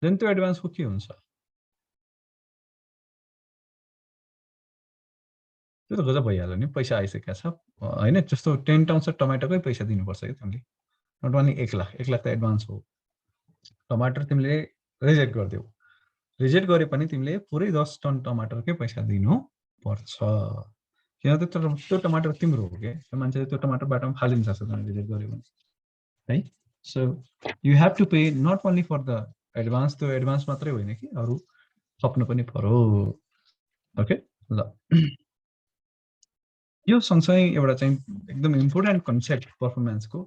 then त्यो एडभान्सको के हुन्छ त्यो त गजब भइहाल्यो नि पैसा आइसकेको छ हैन जस्तो 10 टन्स अफ टमाटरकै पैसा दिनुपर्छ के तिमीले नट ओन्ली 1 लाख त एडभान्स हो टमाटर तिमीले रिजेक्ट गर्दियौ रिजेक्ट गरे पनि तिमीले पुरै 10 टन टमाटरकै पैसा दिनु पर्छ किन त त्यो टमाटर तिम्रो हो के त्यो मान्छेले त्यो टमाटर बाटोमा फालिन्छ जस्तो तिमीले रिजेक्ट गर्यो भने है so you have to pay not only for the advance त्यो एडभान्स मात्रै होइन कि अरु थप्नु पनि पर्यो ओके ल यो सँगसँगै एउटा चाहिँ एकदम इम्पोर्टेन्ट कन्सेप्ट पर्फर्मेन्सको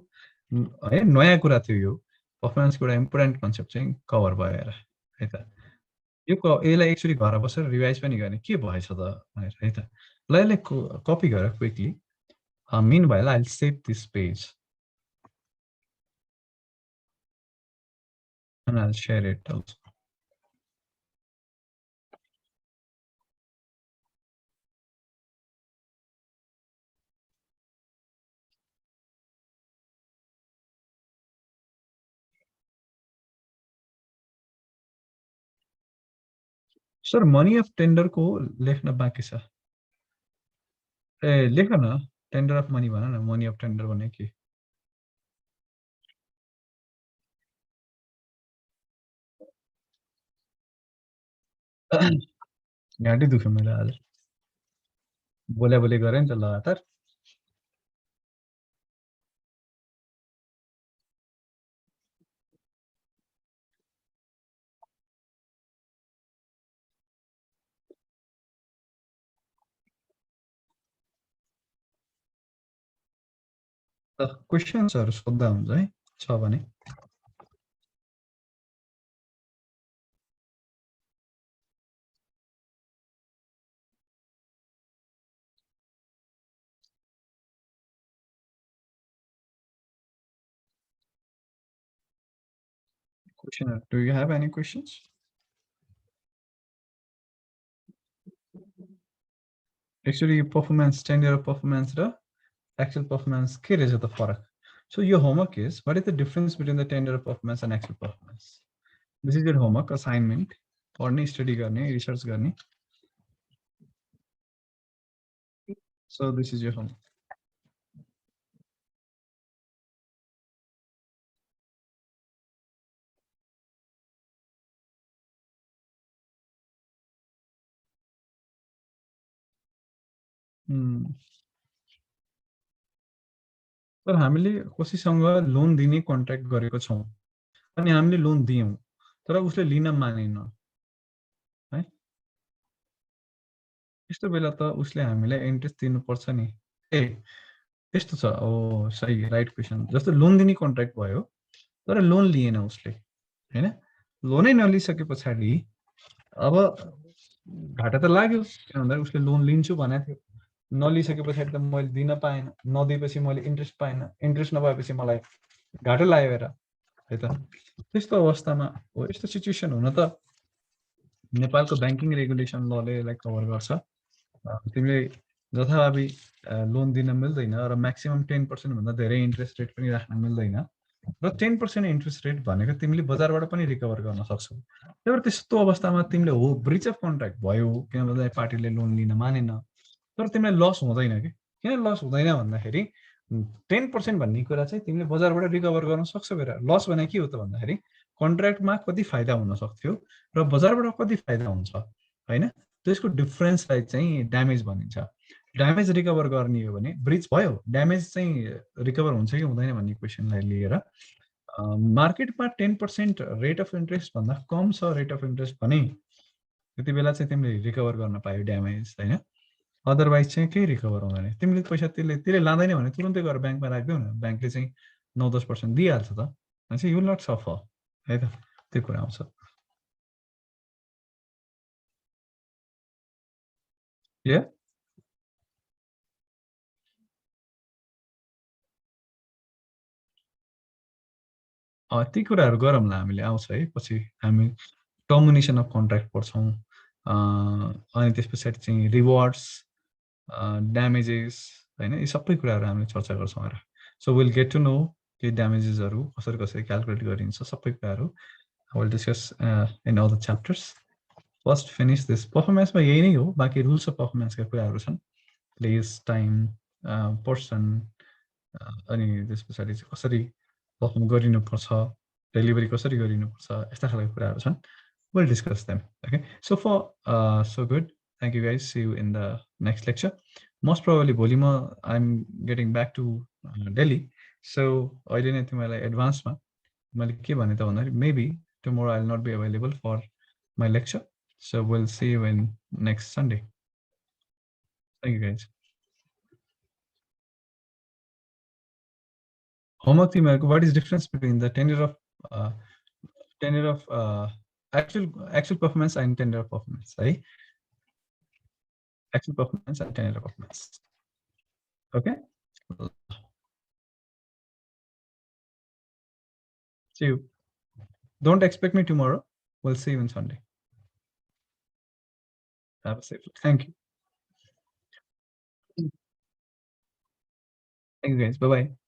है नयाँ कुरा थियो यो पर्फर्मेन्सको एउटा इम्पोर्टेन्ट कन्सेप्ट चाहिँ कभर भयो है त यो यसलाई एक्चुअली घर बसेर रिभाइज पनि गर्ने के भएछ त भनेर है त ल यसलाई कपी गरेर quickly meanwhile I'll save this page and I'll share it also. Sir money of tender को लेख्न बाँकी छ ए लेख न टेन्डर अफ मनी भन न मनी अफ टेन्डर भने के घाँटी दुख्यो मैले आज बोले गरेँ नि त लगातार क्वेशन्सहरु सोध्दा हुन्छ है छ भने क्वेशनहरु do you have any questions actually performance tender performance र एक्चुअल पर्फर्मेन्स के रहेछ त फरक सो यो homework is what is the difference between the tender performance and actual performance this is your homework assignment पढ्ने स्टडी गर्ने research गर्ने so this is your homework तर हामीले कसैसँग लोन दिने कन्ट्र्याक्ट गरेको छौँ अनि हामीले लोन दियौँ तर उसले लिन मानेन है, त्यस्तो बेला त उसले हामीलाई इन्ट्रेस्ट दिनुपर्छ नि। ए त्यस्तो छ। ओ सही, राइट क्वेसन। जस्तो लोन दिने कन्ट्र्याक्ट भयो तर लोन लिएन उसले, होइन? लोनै नलिइसके पछाडि अब घाटा त लाग्यो, किन भन्दा उसले लोन लिन्छु भनेको थियो, नलिइसके पछाडि त मैले दिन पाएन, नदिएपछि मैले इन्ट्रेस्ट पाएन, इन्ट्रेस्ट नपाएपछि मलाई घाटा लाग्यो हेर, है त। त्यस्तो अवस्थामा हो, यस्तो सिचुएसन हुन त नेपालको ब्याङ्किङ रेगुलेसन लले यसलाई कभर गर्छ। तिमीले जथाभावी लोन दिन मिल्दैन र म्याक्सिमम 10% भन्दा धेरै इन्ट्रेस्ट रेट पनि राख्न मिल्दैन र 10% इन्ट्रेस्ट रेट भनेको तिमीले बजारबाट पनि रिकभर गर्न सक्छौ। त्यही भएर त्यस्तो अवस्थामा तिमीले हो ब्रिच अफ कन्ट्र्याक्ट भयो, किन भन्दा पार्टीले लोन लिन मानेन, तर तिमीलाई लस हुँदैन कि। किन लस हुँदैन भन्दाखेरि 10% भन्ने कुरा चाहिँ तिमीले बजारबाट रिकभर गर्न सक्छौ। हेर, लस भने के हो त भन्दाखेरि कन्ट्र्याक्टमा कति फाइदा हुन सक्थ्यो र बजारबाट कति फाइदा हुन्छ, होइन? त्यसको डिफरेन्सलाई चाहिँ ड्यामेज भनिन्छ। ड्यामेज रिकभर गर्ने हो भने ब्रिच भयो, ड्यामेज चाहिँ रिकभर हुन्छ कि हुँदैन भन्ने क्वेसनलाई लिएर मार्केटमा 10% रेट अफ इन्ट्रेस्ट भन्दा कम छ रेट अफ इन्ट्रेस्ट भने त्यति बेला चाहिँ तिमीले रिकभर गर्न पायो ड्यामेज, होइन? अदरवाइज चाहिँ केही रिकभर हुँदैन। तिमीले पैसा त्यसले लाँदैन भने तुरुन्तै गएर ब्याङ्कमा राखिदेऊ न, ब्याङ्कले चाहिँ 9-10% दिइहाल्छ त, भनेपछि यु विल नट सफर, है त। त्यो कुरा आउँछ। या ती कुराहरू गरौँला, हामीले आउँछ है पछि। हामी टर्मिनेसन अफ कन्ट्र्याक्ट पढ्छौँ, अनि त्यस पछाडि चाहिँ रिवार्ड्स, ड्यामेजेस, होइन? यी सबै कुराहरू हामीले चर्चा गर्छौँ हेर। So will get to know कि ड्यामेजेसहरू कसरी कसरी क्यालकुलेट गरिन्छ, सबै कुराहरू will discuss in other chapters. First finish this. पर्फर्मेन्समा यही नै हो, बाँकी रुल्स अफ पर्फर्मेन्सका कुराहरू छन्, प्लेस, टाइम, पर्सन, अनि त्यस पछाडि चाहिँ कसरी पर्फर्म गरिनुपर्छ, डेलिभरी कसरी गरिनुपर्छ, यस्ता खालको कुराहरू छन्। We'll discuss them. Okay. So for so good. Thank you guys. See you in the next lecture. Most probably, Bolima, I'm getting back to Delhi. So I didn't think my advanced one. Maybe tomorrow I'll not be available for my lecture. So we'll see you in next Sunday. Thank you guys. Homework team, what is difference between the tenure of actual performance and tenure of performance, right? Actual performance and tenure of performance. Okay. See you. Don't expect me tomorrow. We'll see you on Sunday. Have a safe. Thank you. Thank you guys. Bye-bye.